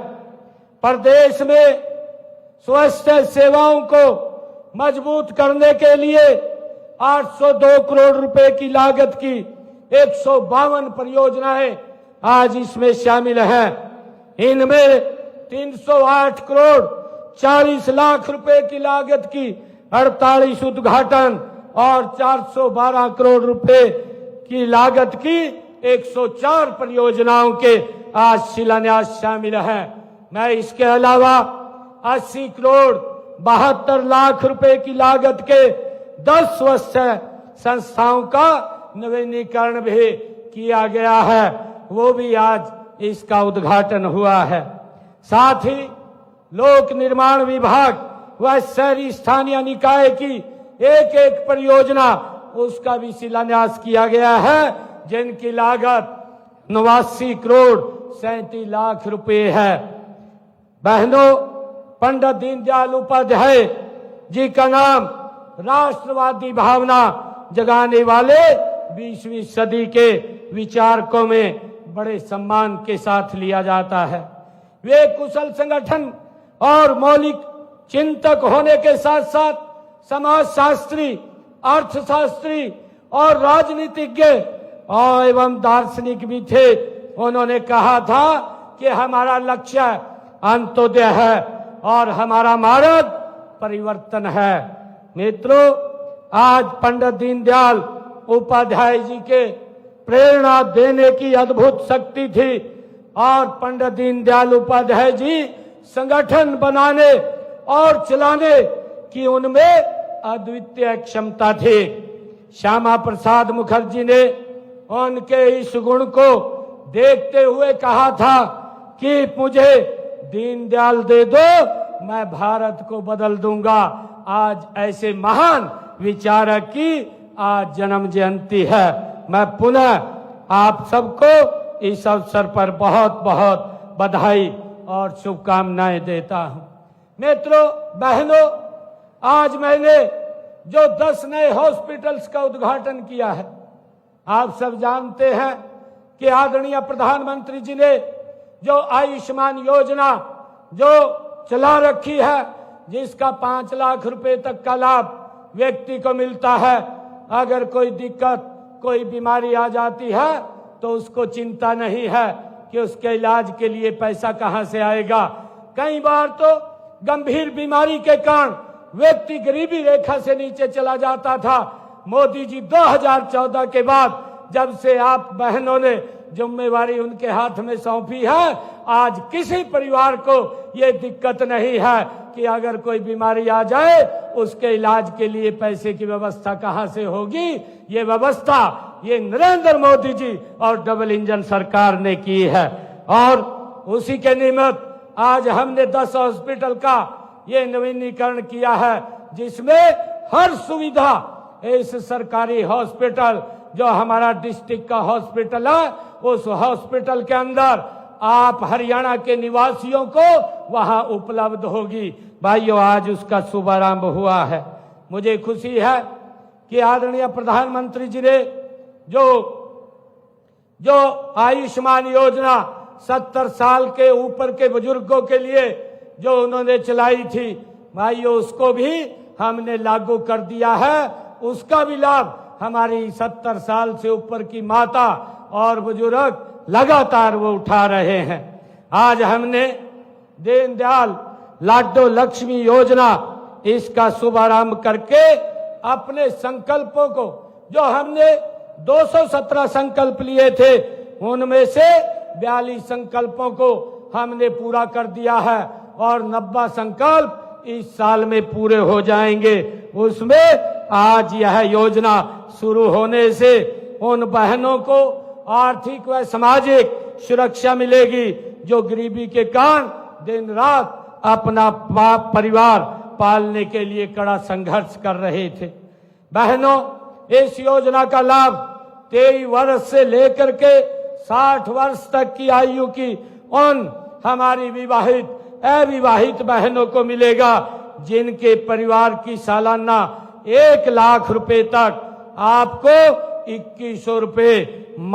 प्रदेश में स्वास्थ्य सेवाओं को मजबूत करने के लिए 802 करोड़ रुपए की लागत की 152 परियोजनाएं आज इसमें शामिल हैं। इनमें 308 करोड़ 40 लाख रुपए की लागत की 48 उद्घाटन और 412 करोड़ रुपए की लागत की 104 परियोजनाओं के आज शिलान्यास शामिल हैं। मैं इसके अलावा 80 करोड़ 72 लाख रुपए की लागत के 10 स्वास्थ्य संस्थाओं का नवीनीकरण भी किया गया है, वो भी आज इसका उद्घाटन हुआ है। साथ ही लोक निर्माण विभाग व शहरी स्थानीय निकाय की एक एक परियोजना उसका भी शिलान्यास किया गया है, जिनकी लागत 89 करोड़ 37 लाख रुपए है। बहनों, पंडित दीनदयाल उपाध्याय जी का नाम राष्ट्रवादी भावना जगाने वाले 20वीं सदी के विचारकों में बड़े सम्मान के साथ लिया जाता है। वे कुशल संगठन और मौलिक चिंतक होने के साथ साथ समाजशास्त्री, अर्थशास्त्री और राजनीतिज्ञ और एवं दार्शनिक भी थे। उन्होंने कहा था कि हमारा लक्ष्य अंत्योदय है और हमारा मार्ग परिवर्तन है। मित्रों, आज पंडित दीनदयाल उपाध्याय जी के प्रेरणा देने की अद्भुत शक्ति थी और पंडित दीनदयाल उपाध्याय जी संगठन बनाने और चलाने की उनमें अद्वितीय क्षमता थी। श्यामा प्रसाद मुखर्जी ने उनके इस गुण को देखते हुए कहा था कि मुझे दीनदयाल दे दो, मैं भारत को बदल दूंगा। आज ऐसे महान विचारक की आज जन्म जयंती है। मैं पुनः आप सबको इस अवसर पर बहुत बहुत बधाई और शुभकामनाएं देता हूं। मित्रों, बहनों, आज मैंने जो 10 नए हॉस्पिटल्स का उद्घाटन किया है, आप सब जानते हैं कि आदरणीय प्रधानमंत्री जी ने जो आयुष्मान योजना जो चला रखी है, जिसका 5 लाख रुपए तक का लाभ व्यक्ति को मिलता है। अगर कोई दिक्कत, कोई बीमारी आ जाती है तो उसको चिंता नहीं है कि उसके इलाज के लिए पैसा कहां से आएगा। कई बार तो गंभीर बीमारी के कारण व्यक्ति गरीबी रेखा से नीचे चला जाता था। मोदी जी 2014 के बाद जब से आप बहनों ने जिम्मेवारी उनके हाथ में सौंपी है, आज किसी परिवार को ये दिक्कत नहीं है कि अगर कोई बीमारी आ जाए उसके इलाज के लिए पैसे की व्यवस्था कहां से होगी। ये व्यवस्था ये नरेंद्र मोदी जी और डबल इंजन सरकार ने की है और उसी के निमित्त आज हमने 10 हॉस्पिटल का ये नवीनीकरण किया है, जिसमें हर सुविधा इस सरकारी हॉस्पिटल जो हमारा डिस्ट्रिक्ट का हॉस्पिटल है, उस हॉस्पिटल के अंदर आप हरियाणा के निवासियों को वहां उपलब्ध होगी। भाइयों, आज उसका शुभारंभ हुआ है। मुझे खुशी है कि आदरणीय प्रधानमंत्री जी ने जो आयुष्मान योजना 70 साल के ऊपर के बुजुर्गों के लिए जो उन्होंने चलाई थी, भाइयों, उसको भी हमने लागू कर दिया है। उसका भी लाभ हमारी 70 साल से ऊपर की माता और बुजुर्ग लगातार वो उठा रहे हैं। आज हमने दीनदयाल लाडो लक्ष्मी योजना इसका शुभारंभ करके अपने संकल्पों को, जो हमने 217 संकल्प लिए थे, उनमें से 42 संकल्पों को हमने पूरा कर दिया है और 90 संकल्प इस साल में पूरे हो जाएंगे। उसमें आज यह योजना शुरू होने से उन बहनों को आर्थिक व सामाजिक सुरक्षा मिलेगी जो गरीबी के कारण दिन रात अपना परिवार पालने के लिए कड़ा संघर्ष कर रहे थे। बहनों, इस योजना का लाभ 23 वर्ष से लेकर के 60 वर्ष तक की आयु की उन हमारी विवाहित अविवाहित बहनों को मिलेगा जिनके परिवार की सालाना 1 लाख रुपए तक आपको 2100 रुपए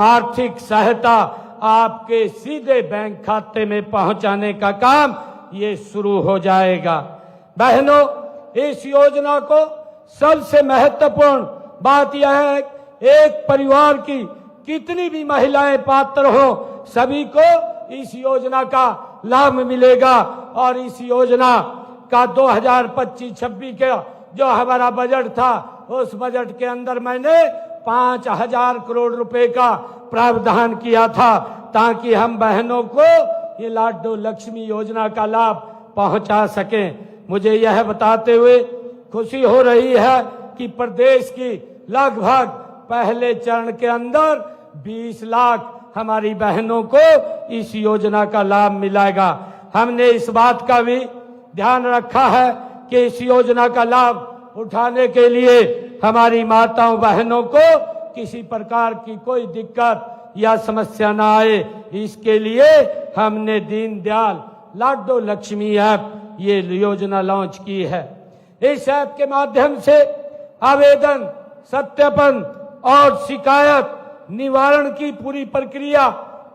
आर्थिक सहायता आपके सीधे बैंक खाते में पहुंचाने का काम ये शुरू हो जाएगा। बहनों, इस योजना को सबसे महत्वपूर्ण बात यह है, एक परिवार की कितनी भी महिलाएं पात्र हो, सभी को इस योजना का लाभ मिलेगा। और इस योजना का 2025-26 का जो हमारा बजट था, उस बजट के अंदर मैंने 5000 करोड़ रुपए का प्रावधान किया था ताकि हम बहनों को ये लाडो लक्ष्मी योजना का लाभ पहुंचा सकें। मुझे यह बताते हुए खुशी हो रही है कि प्रदेश की लगभग पहले चरण के अंदर 20 लाख हमारी बहनों को इस योजना का लाभ मिलेगा। हमने इस बात का भी ध्यान रखा है कि इस योजना का लाभ उठाने के लिए हमारी माताओं बहनों को किसी प्रकार की कोई दिक्कत या समस्या ना आए, इसके लिए हमने दीनदयाल लाडो लक्ष्मी ऐप ये योजना लॉन्च की है। इस ऐप के माध्यम से आवेदन, सत्यापन और शिकायत निवारण की पूरी प्रक्रिया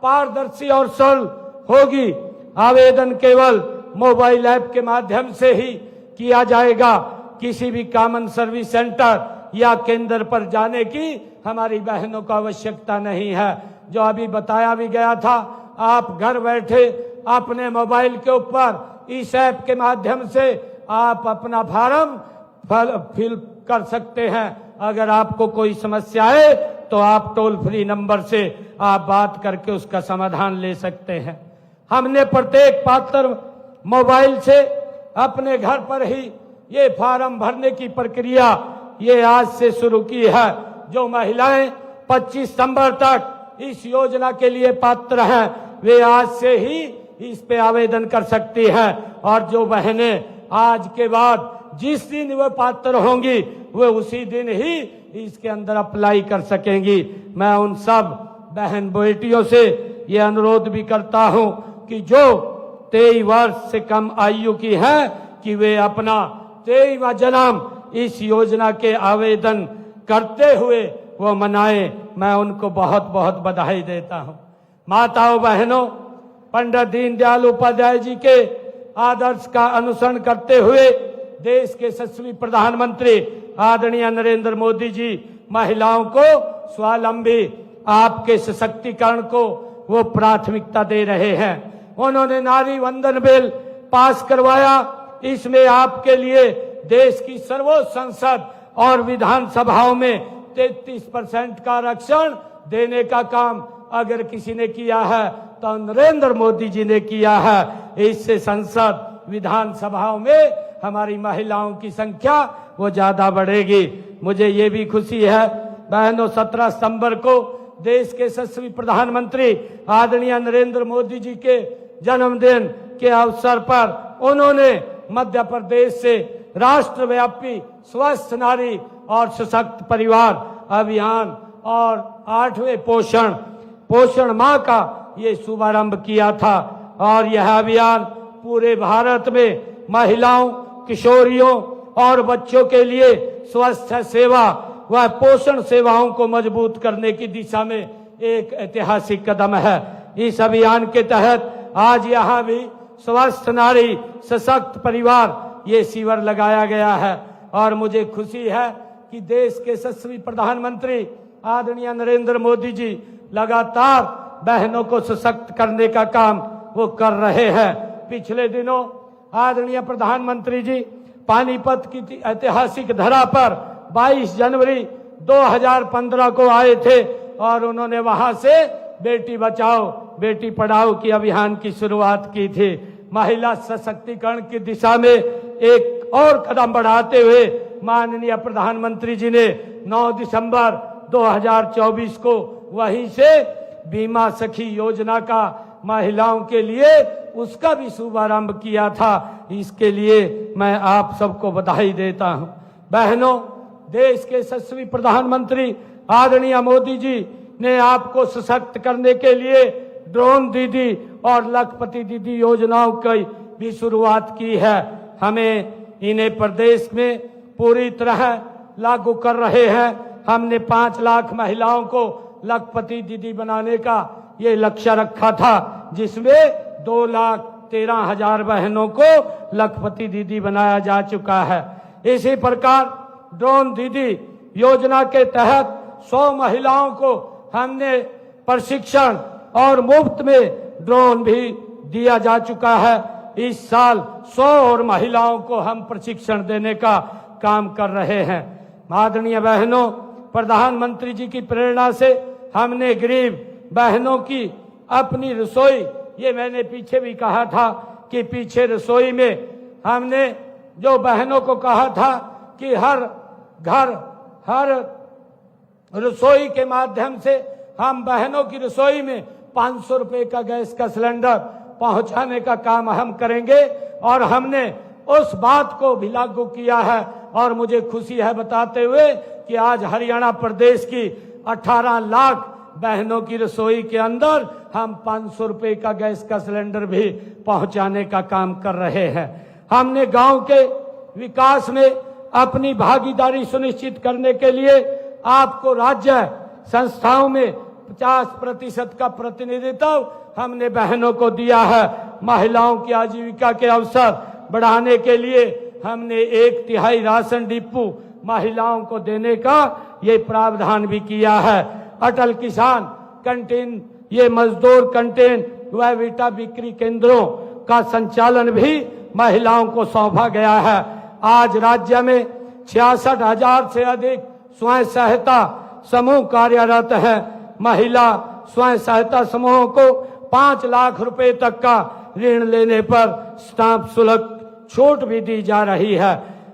पारदर्शी और सरल होगी। आवेदन केवल मोबाइल ऐप के माध्यम से ही किया जाएगा। किसी भी कॉमन सर्विस सेंटर या केंद्र पर जाने की हमारी बहनों को आवश्यकता नहीं है। जो अभी बताया भी गया था, आप घर बैठे अपने मोबाइल के ऊपर इस ऐप के माध्यम से आप अपना फॉर्म फिल कर सकते हैं। अगर आपको कोई समस्या है तो आप टोल फ्री नंबर से आप बात करके उसका समाधान ले सकते हैं। हमने प्रत्येक पात्र मोबाइल से अपने घर पर ही ये फॉर्म भरने की प्रक्रिया ये आज से शुरू की है। जो महिलाएं 25 सितंबर तक इस योजना के लिए पात्र हैं, वे आज से ही इस पे आवेदन कर सकती हैं। और जो बहनें आज के बाद जिस दिन वे पात्र होंगी, वे उसी दिन ही इसके अंदर अप्लाई कर सकेंगी। मैं उन सब बहन बेटियों से ये अनुरोध भी करता हूं कि जो 23 वर्ष से कम आयु की हैं कि वे अपना 23वां जन्म इस योजना के आवेदन करते हुए वो मनाएं। मैं उनको बहुत बहुत बधाई देता हूं। माताओं बहनों, पंडित दीनदयाल उपाध्याय जी के आदर्श का अनुसरण करते हुए देश के यशस्वी प्रधानमंत्री आदरणीय नरेंद्र मोदी जी महिलाओं को स्वावलंबी आपके सशक्तिकरण को वो प्राथमिकता दे रहे हैं। उन्होंने नारी वंदन बिल पास करवाया। इसमें आपके लिए देश की सर्वोच्च संसद और विधानसभाओं में 33% का आरक्षण देने का काम अगर किसी ने किया है तो नरेंद्र मोदी जी ने किया है। इससे संसद विधानसभाओं में हमारी महिलाओं की संख्या वो ज्यादा बढ़ेगी। मुझे ये भी खुशी है बहनों, 17 सितंबर को देश के यशस्वी प्रधानमंत्री आदरणीय नरेंद्र मोदी जी के जन्मदिन के अवसर पर उन्होंने मध्य प्रदेश से राष्ट्रव्यापी स्वस्थ नारी और सशक्त परिवार अभियान और 8वें पोषण माह का ये शुभारंभ किया था। और यह अभियान पूरे भारत में महिलाओं, किशोरियों और बच्चों के लिए स्वास्थ्य सेवा व पोषण सेवाओं को मजबूत करने की दिशा में एक ऐतिहासिक कदम है। इस अभियान के तहत आज यहाँ भी स्वस्थ नारी सशक्त परिवार ये शिविर लगाया गया है। और मुझे खुशी है कि देश के यशस्वी प्रधानमंत्री आदरणीय नरेंद्र मोदी जी लगातार बहनों को सशक्त करने का काम वो कर रहे हैं। पिछले दिनों आदरणीय प्रधानमंत्री जी पानीपत की ऐतिहासिक धरा पर 22 जनवरी 2015 को आए थे और उन्होंने वहां से बेटी बचाओ बेटी पढ़ाओ की अभियान की शुरुआत की थी। महिला सशक्तिकरण की दिशा में एक और कदम बढ़ाते हुए माननीय प्रधानमंत्री जी ने 9 दिसंबर 2024 को वहीं से बीमा सखी योजना का महिलाओं के लिए उसका भी शुभारंभ किया था। इसके लिए मैं आप सबको बधाई देता हूं। बहनों, देश के यशस्वी प्रधानमंत्री आदरणीय मोदी जी ने आपको सशक्त करने के लिए ड्रोन दीदी और लखपति दीदी योजनाओं की भी शुरुआत की है। हमें इन्हें प्रदेश में पूरी तरह लागू कर रहे हैं। हमने 5 लाख महिलाओं को लखपति दीदी बनाने का ये लक्ष्य रखा था, जिसमें 2,13,000 बहनों को लखपति दीदी बनाया जा चुका है। इसी प्रकार ड्रोन दीदी योजना के तहत 100 महिलाओं को हमने प्रशिक्षण और मुफ्त में ड्रोन भी दिया जा चुका है। इस साल 100 और महिलाओं को हम प्रशिक्षण देने का काम कर रहे हैं। आदरणीय बहनों, प्रधानमंत्री जी की प्रेरणा से हमने गरीब बहनों की अपनी रसोई, ये मैंने पीछे भी कहा था कि पीछे रसोई में हमने जो बहनों को कहा था कि हर घर हर रसोई के माध्यम से हम बहनों की रसोई में 500 रुपए का गैस का सिलेंडर पहुंचाने का काम हम करेंगे, और हमने उस बात को भी लागू किया है। और मुझे खुशी है बताते हुए कि आज हरियाणा प्रदेश की 18 लाख बहनों की रसोई के अंदर हम 500 रुपए का गैस का सिलेंडर भी पहुंचाने का काम कर रहे हैं। हमने गांव के विकास में अपनी भागीदारी सुनिश्चित करने के लिए आपको राज्य संस्थाओं में 50% का प्रतिनिधित्व हमने बहनों को दिया है। महिलाओं की आजीविका के अवसर बढ़ाने के लिए हमने 1/3 राशन डिपो महिलाओं को देने का ये प्रावधान भी किया है। अटल किसान कैंटीन, ये मजदूर कैंटीन व विटा बिक्री केंद्रों का संचालन भी महिलाओं को सौंपा गया है। आज राज्य में 66,000 से अधिक स्वयं सहायता समूह कार्यरत हैं। महिला स्वयं सहायता समूहों को 5 लाख रुपए तक का ऋण लेने पर स्टाम्प शुल्क छूट भी दी जा रही है।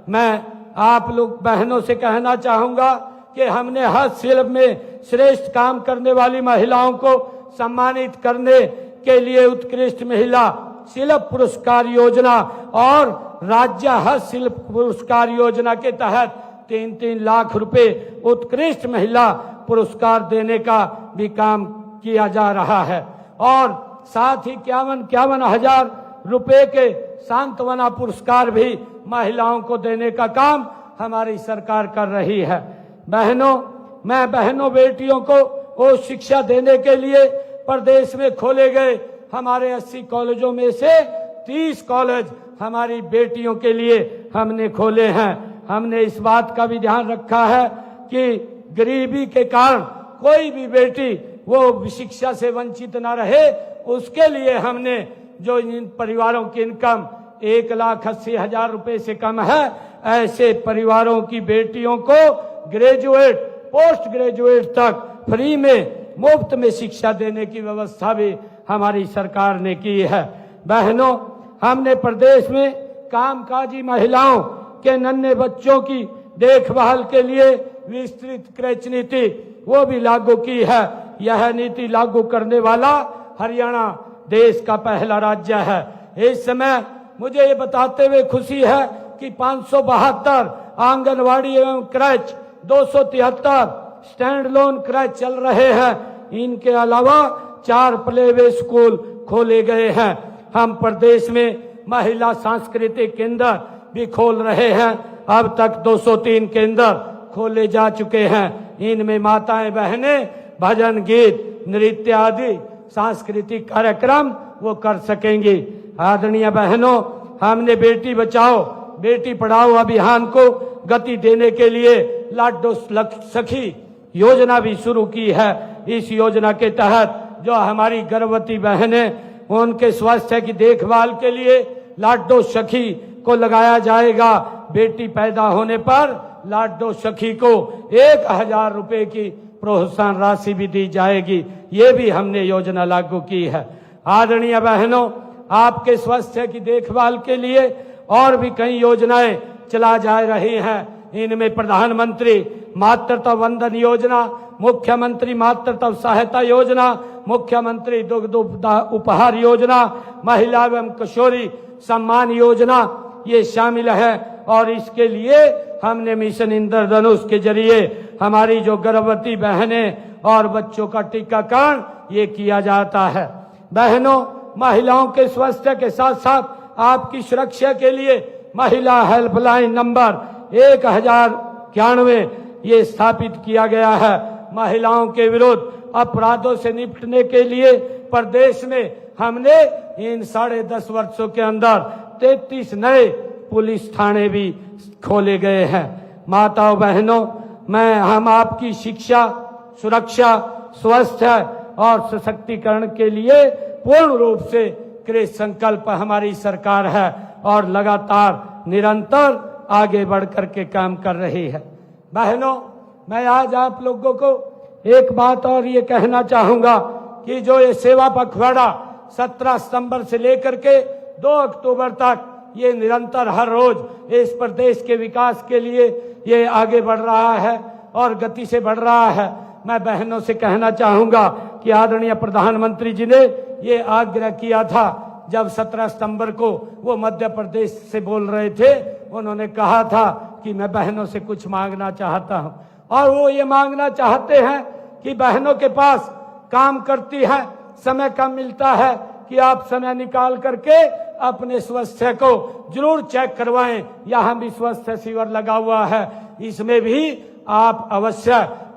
मैं आप लोग बहनों से कहना चाहूंगा कि हमने हस्तशिल्प में श्रेष्ठ काम करने वाली महिलाओं को सम्मानित करने के लिए उत्कृष्ट महिला शिल्प पुरस्कार योजना और राज्य हस्तशिल्प पुरस्कार योजना के तहत 3-3 लाख रुपए उत्कृष्ट महिला पुरस्कार देने का भी काम किया जा रहा है। और साथ ही 51 हजार रुपए के सांत्वना पुरस्कार भी महिलाओं को देने का काम हमारी सरकार कर रही है। बहनों, मैं बहनों बेटियों को वो शिक्षा देने के लिए प्रदेश में खोले गए हमारे 80 कॉलेजों में से 30 कॉलेज हमारी बेटियों के लिए हमने खोले हैं। हमने इस बात का भी ध्यान रखा है कि गरीबी के कारण कोई भी बेटी वो शिक्षा से वंचित न रहे, उसके लिए हमने जो इन परिवारों की इनकम 1,80,000 रुपए से कम है, ऐसे परिवारों की बेटियों को ग्रेजुएट पोस्ट ग्रेजुएट तक फ्री में मुफ्त में शिक्षा देने की व्यवस्था भी हमारी सरकार ने की है। बहनों, हमने प्रदेश में कामकाजी महिलाओं के नन्हे बच्चों की देखभाल के लिए विस्तृत क्रच नीति वो भी लागू की है। यह नीति लागू करने वाला हरियाणा देश का पहला राज्य है। इस समय मुझे ये बताते हुए खुशी है कि 572 आंगनवाड़ी एवं क्रच, 273 स्टैंड लोन क्रच चल रहे हैं। इनके अलावा 4 प्लेवे स्कूल खोले गए हैं। हम प्रदेश में महिला सांस्कृतिक केंद्र भी खोल रहे हैं। अब तक 203 केंद्र खोले जा चुके हैं। इनमें माताएं बहनें भजन, गीत, नृत्य आदि सांस्कृतिक कार्यक्रम वो कर सकेंगी। आदरणीय बहनों, हमने बेटी बचाओ बेटी पढ़ाओ अभियान को गति देने के लिए लाडो सखी योजना भी शुरू की है। इस योजना के तहत जो हमारी गर्भवती बहनें उनके स्वास्थ्य की देखभाल के लिए लाडो सखी को लगाया जाएगा। बेटी पैदा होने पर लाडो सखी को 1,000 रुपए की प्रोत्साहन राशि भी दी जाएगी। ये भी हमने योजना लागू की है। आदरणीय बहनों, आपके स्वास्थ्य की देखभाल के लिए और भी कई योजनाएं चला जा रही हैं। इनमें प्रधानमंत्री मातृत्व वंदन योजना, मुख्यमंत्री मातृत्व सहायता योजना, मुख्यमंत्री दुग्ध उपहार योजना, महिला एवं किशोरी सम्मान योजना ये शामिल है। और इसके लिए हमने मिशन इंद्रधनुष के जरिए हमारी जो गर्भवती बहनें और बच्चों का टीकाकरण ये किया जाता है। बहनों, महिलाओं के स्वास्थ्य के साथ साथ आपकी सुरक्षा के लिए महिला हेल्पलाइन नंबर 1091 ये स्थापित किया गया है। महिलाओं के विरुद्ध अपराधों से निपटने के लिए प्रदेश में हमने इन 10.5 वर्षों के अंदर 33 नए पुलिस थाने भी खोले गए हैं। माताओं बहनों, हम आपकी शिक्षा, सुरक्षा, स्वास्थ्य और सशक्तिकरण के लिए पूर्ण रूप से कृत संकल्प हमारी सरकार है और लगातार निरंतर आगे बढ़ करके काम कर रही है। बहनों, मैं आज आप लोगों को एक बात और ये कहना चाहूंगा कि जो ये सेवा पखवाड़ा 17 सितंबर से लेकर के 2 अक्टूबर तक ये निरंतर हर रोज इस प्रदेश के विकास के लिए ये आगे बढ़ रहा है और गति से बढ़ रहा है। मैं बहनों से कहना चाहूंगा कि आदरणीय प्रधानमंत्री जी ने ये आग्रह किया था जब 17 सितंबर को वो मध्य प्रदेश से बोल रहे थे। उन्होंने कहा था कि मैं बहनों से कुछ मांगना चाहता हूं, और वो ये मांगना चाहते हैं कि बहनों के पास काम करती है, समय कम मिलता है, कि आप समय निकाल करके अपने स्वास्थ्य को जरूर चेक करवाएं। यहाँ भी स्वास्थ्य शिविर लगा हुआ है, इसमें भी आप अवश्य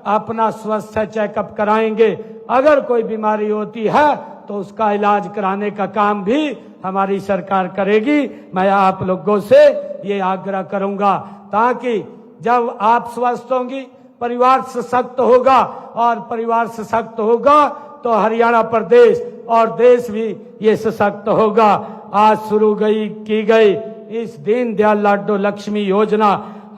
अपना स्वास्थ्य चेकअप कराएंगे। अगर कोई बीमारी होती है तो उसका इलाज कराने का काम भी हमारी सरकार करेगी। मैं आप लोगों से ये आग्रह करूंगा ताकि जब आप स्वस्थ होंगी, परिवार सशक्त होगा, और परिवार सशक्त होगा तो हरियाणा प्रदेश और देश भी ये सशक्त होगा। आज शुरू की गई इस दीनदयाल लाडो लक्ष्मी योजना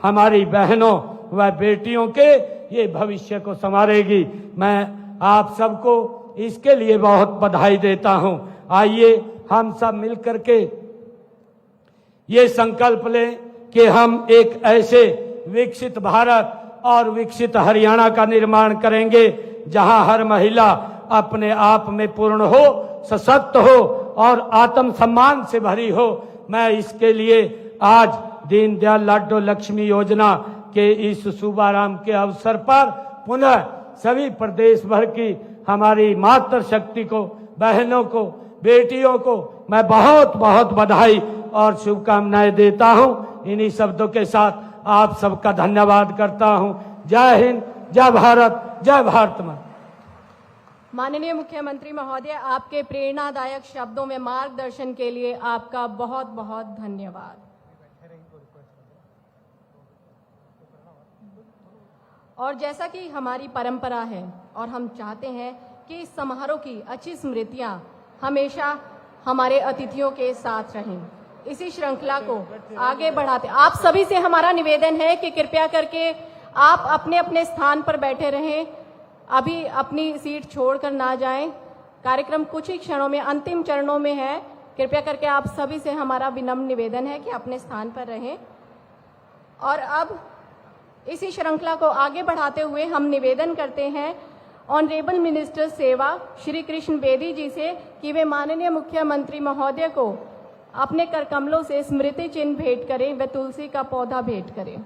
हमारी बहनों व बेटियों के ये भविष्य को संवारेगी। मैं आप सबको इसके लिए बहुत बधाई देता हूं। आइए हम सब मिलकर के ये संकल्प लें कि हम एक ऐसे विकसित भारत और विकसित हरियाणा का निर्माण करेंगे जहां हर महिला अपने आप में पूर्ण हो, सशक्त हो और आत्म सम्मान से भरी हो। मैं इसके लिए आज दीनदयाल लाडो लक्ष्मी योजना के इस शुभारंभ के अवसर पर पुनः सभी प्रदेश भर की हमारी मातृशक्ति को, बहनों को, बेटियों को मैं बहुत बहुत बधाई और शुभकामनाएं देता हूं। इन्हीं शब्दों के साथ आप सबका धन्यवाद करता हूं। जय हिंद, जय भारत, जय भारत माता। माननीय मुख्यमंत्री महोदय, आपके प्रेरणादायक शब्दों में मार्गदर्शन के लिए आपका बहुत बहुत धन्यवाद। और जैसा कि हमारी परंपरा है और हम चाहते हैं कि इस समारोह की अच्छी स्मृतियां हमेशा हमारे अतिथियों के साथ रहें, इसी श्रृंखला को आगे बढ़ाते आप सभी से हमारा निवेदन है कि कृपया करके आप अपने अपने स्थान पर बैठे रहें, अभी अपनी सीट छोड़कर ना जाएं। कार्यक्रम कुछ ही क्षणों में अंतिम चरणों में है। कृपया करके आप सभी से हमारा विनम्र निवेदन है कि अपने स्थान पर रहें। और अब इसी श्रृंखला को आगे बढ़ाते हुए हम निवेदन करते हैं ऑनरेबल मिनिस्टर सेवा श्री कृष्ण बेदी जी से कि वे माननीय मुख्यमंत्री महोदय को अपने कर कमलों से स्मृति चिन्ह भेंट करें व तुलसी का पौधा भेंट करें।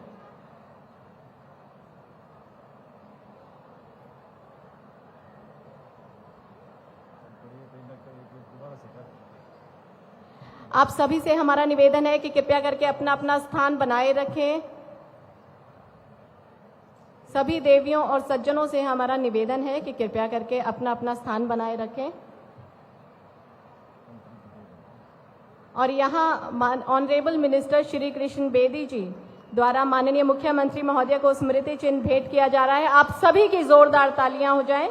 आप सभी से हमारा निवेदन है कि कृपया करके अपना अपना स्थान बनाए रखें। सभी देवियों और सज्जनों से हमारा निवेदन है कि कृपया करके अपना अपना स्थान बनाए रखें। और यहाँ ऑनरेबल मिनिस्टर श्री कृष्ण बेदी जी द्वारा माननीय मुख्यमंत्री महोदय को स्मृति चिन्ह भेंट किया जा रहा है। आप सभी की जोरदार तालियां हो जाएं।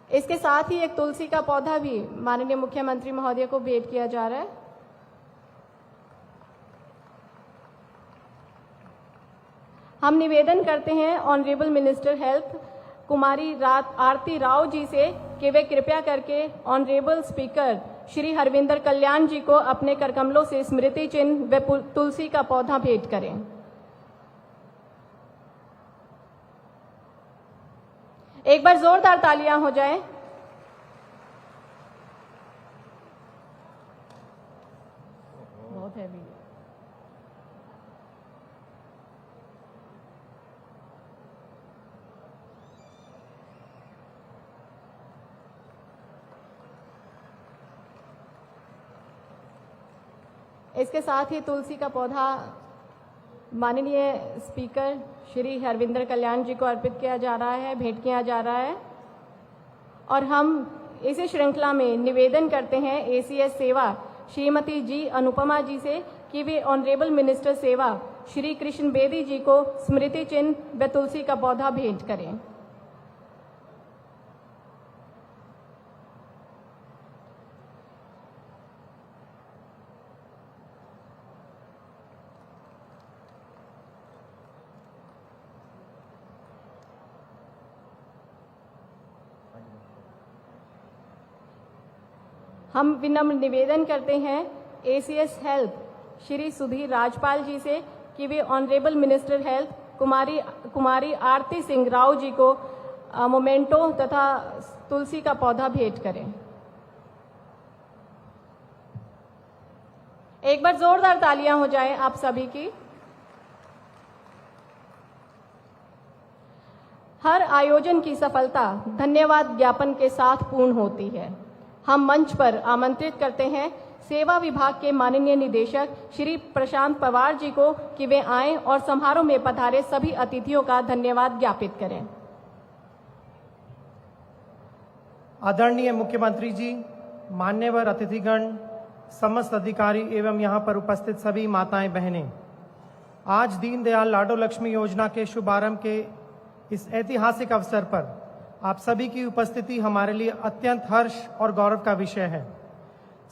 इसके साथ ही एक तुलसी का पौधा भी माननीय मुख्यमंत्री महोदय को भेंट किया जा रहा है। हम निवेदन करते हैं ऑनरेबल मिनिस्टर हेल्थ कुमारी आरती राव जी से कि वे कृपया करके ऑनरेबल स्पीकर श्री हरविंदर कल्याण जी को अपने करकमलों से स्मृति चिन्ह व तुलसी का पौधा भेंट करें। एक बार जोरदार तालियां हो जाएं। बहुत हैवी है। इसके साथ ही तुलसी का पौधा माननीय स्पीकर श्री हरविंदर कल्याण जी को अर्पित किया जा रहा है, भेंट किया जा रहा है। और हम इसी श्रृंखला में निवेदन करते हैं एसीएस सेवा श्रीमती जी अनुपमा जी से कि वे ऑनरेबल मिनिस्टर सेवा श्री कृष्ण बेदी जी को स्मृति चिन्ह व तुलसी का पौधा भेंट करें। हम विनम्र निवेदन करते हैं एसीएस हेल्थ श्री सुधीर राजपाल जी से कि वे ऑनरेबल मिनिस्टर हेल्थ कुमारी आरती सिंह राव जी को मोमेंटो तथा तुलसी का पौधा भेंट करें। एक बार जोरदार तालियां हो जाएं आप सभी की। हर आयोजन की सफलता धन्यवाद ज्ञापन के साथ पूर्ण होती है। हम मंच पर आमंत्रित करते हैं सेवा विभाग के माननीय निदेशक श्री प्रशांत पवार जी को कि वे आएं और समारोह में पधारे सभी अतिथियों का धन्यवाद ज्ञापित करें। आदरणीय मुख्यमंत्री जी, मान्यवर अतिथिगण, समस्त अधिकारी एवं यहाँ पर उपस्थित सभी माताएं बहनें, आज दीनदयाल लाडो लक्ष्मी योजना के शुभारंभ के इस ऐतिहासिक अवसर पर आप सभी की उपस्थिति हमारे लिए अत्यंत हर्ष और गौरव का विषय है।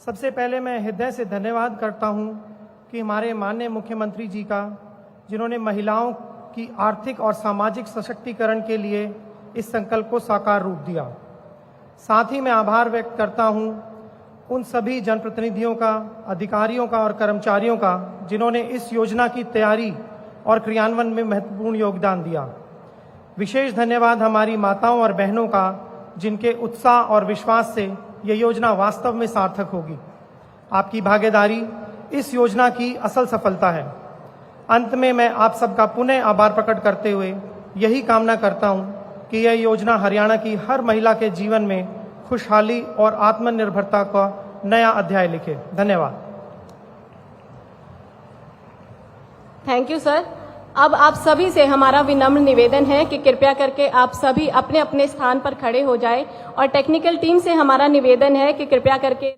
सबसे पहले मैं हृदय से धन्यवाद करता हूं कि हमारे माननीय मुख्यमंत्री जी का, जिन्होंने महिलाओं की आर्थिक और सामाजिक सशक्तिकरण के लिए इस संकल्प को साकार रूप दिया। साथ ही मैं आभार व्यक्त करता हूं उन सभी जनप्रतिनिधियों का, अधिकारियों का और कर्मचारियों का जिन्होंने इस योजना की तैयारी और क्रियान्वयन में महत्वपूर्ण योगदान दिया। विशेष धन्यवाद हमारी माताओं और बहनों का, जिनके उत्साह और विश्वास से यह योजना वास्तव में सार्थक होगी। आपकी भागीदारी इस योजना की असल सफलता है। अंत में मैं आप सबका पुनः आभार प्रकट करते हुए यही कामना करता हूं कि यह योजना हरियाणा की हर महिला के जीवन में खुशहाली और आत्मनिर्भरता का नया अध्याय लिखे। धन्यवाद। Thank you sir. अब आप सभी से हमारा विनम्र निवेदन है कि कृपया करके आप सभी अपने अपने स्थान पर खड़े हो जाएं और टेक्निकल टीम से हमारा निवेदन है कि कृपया करके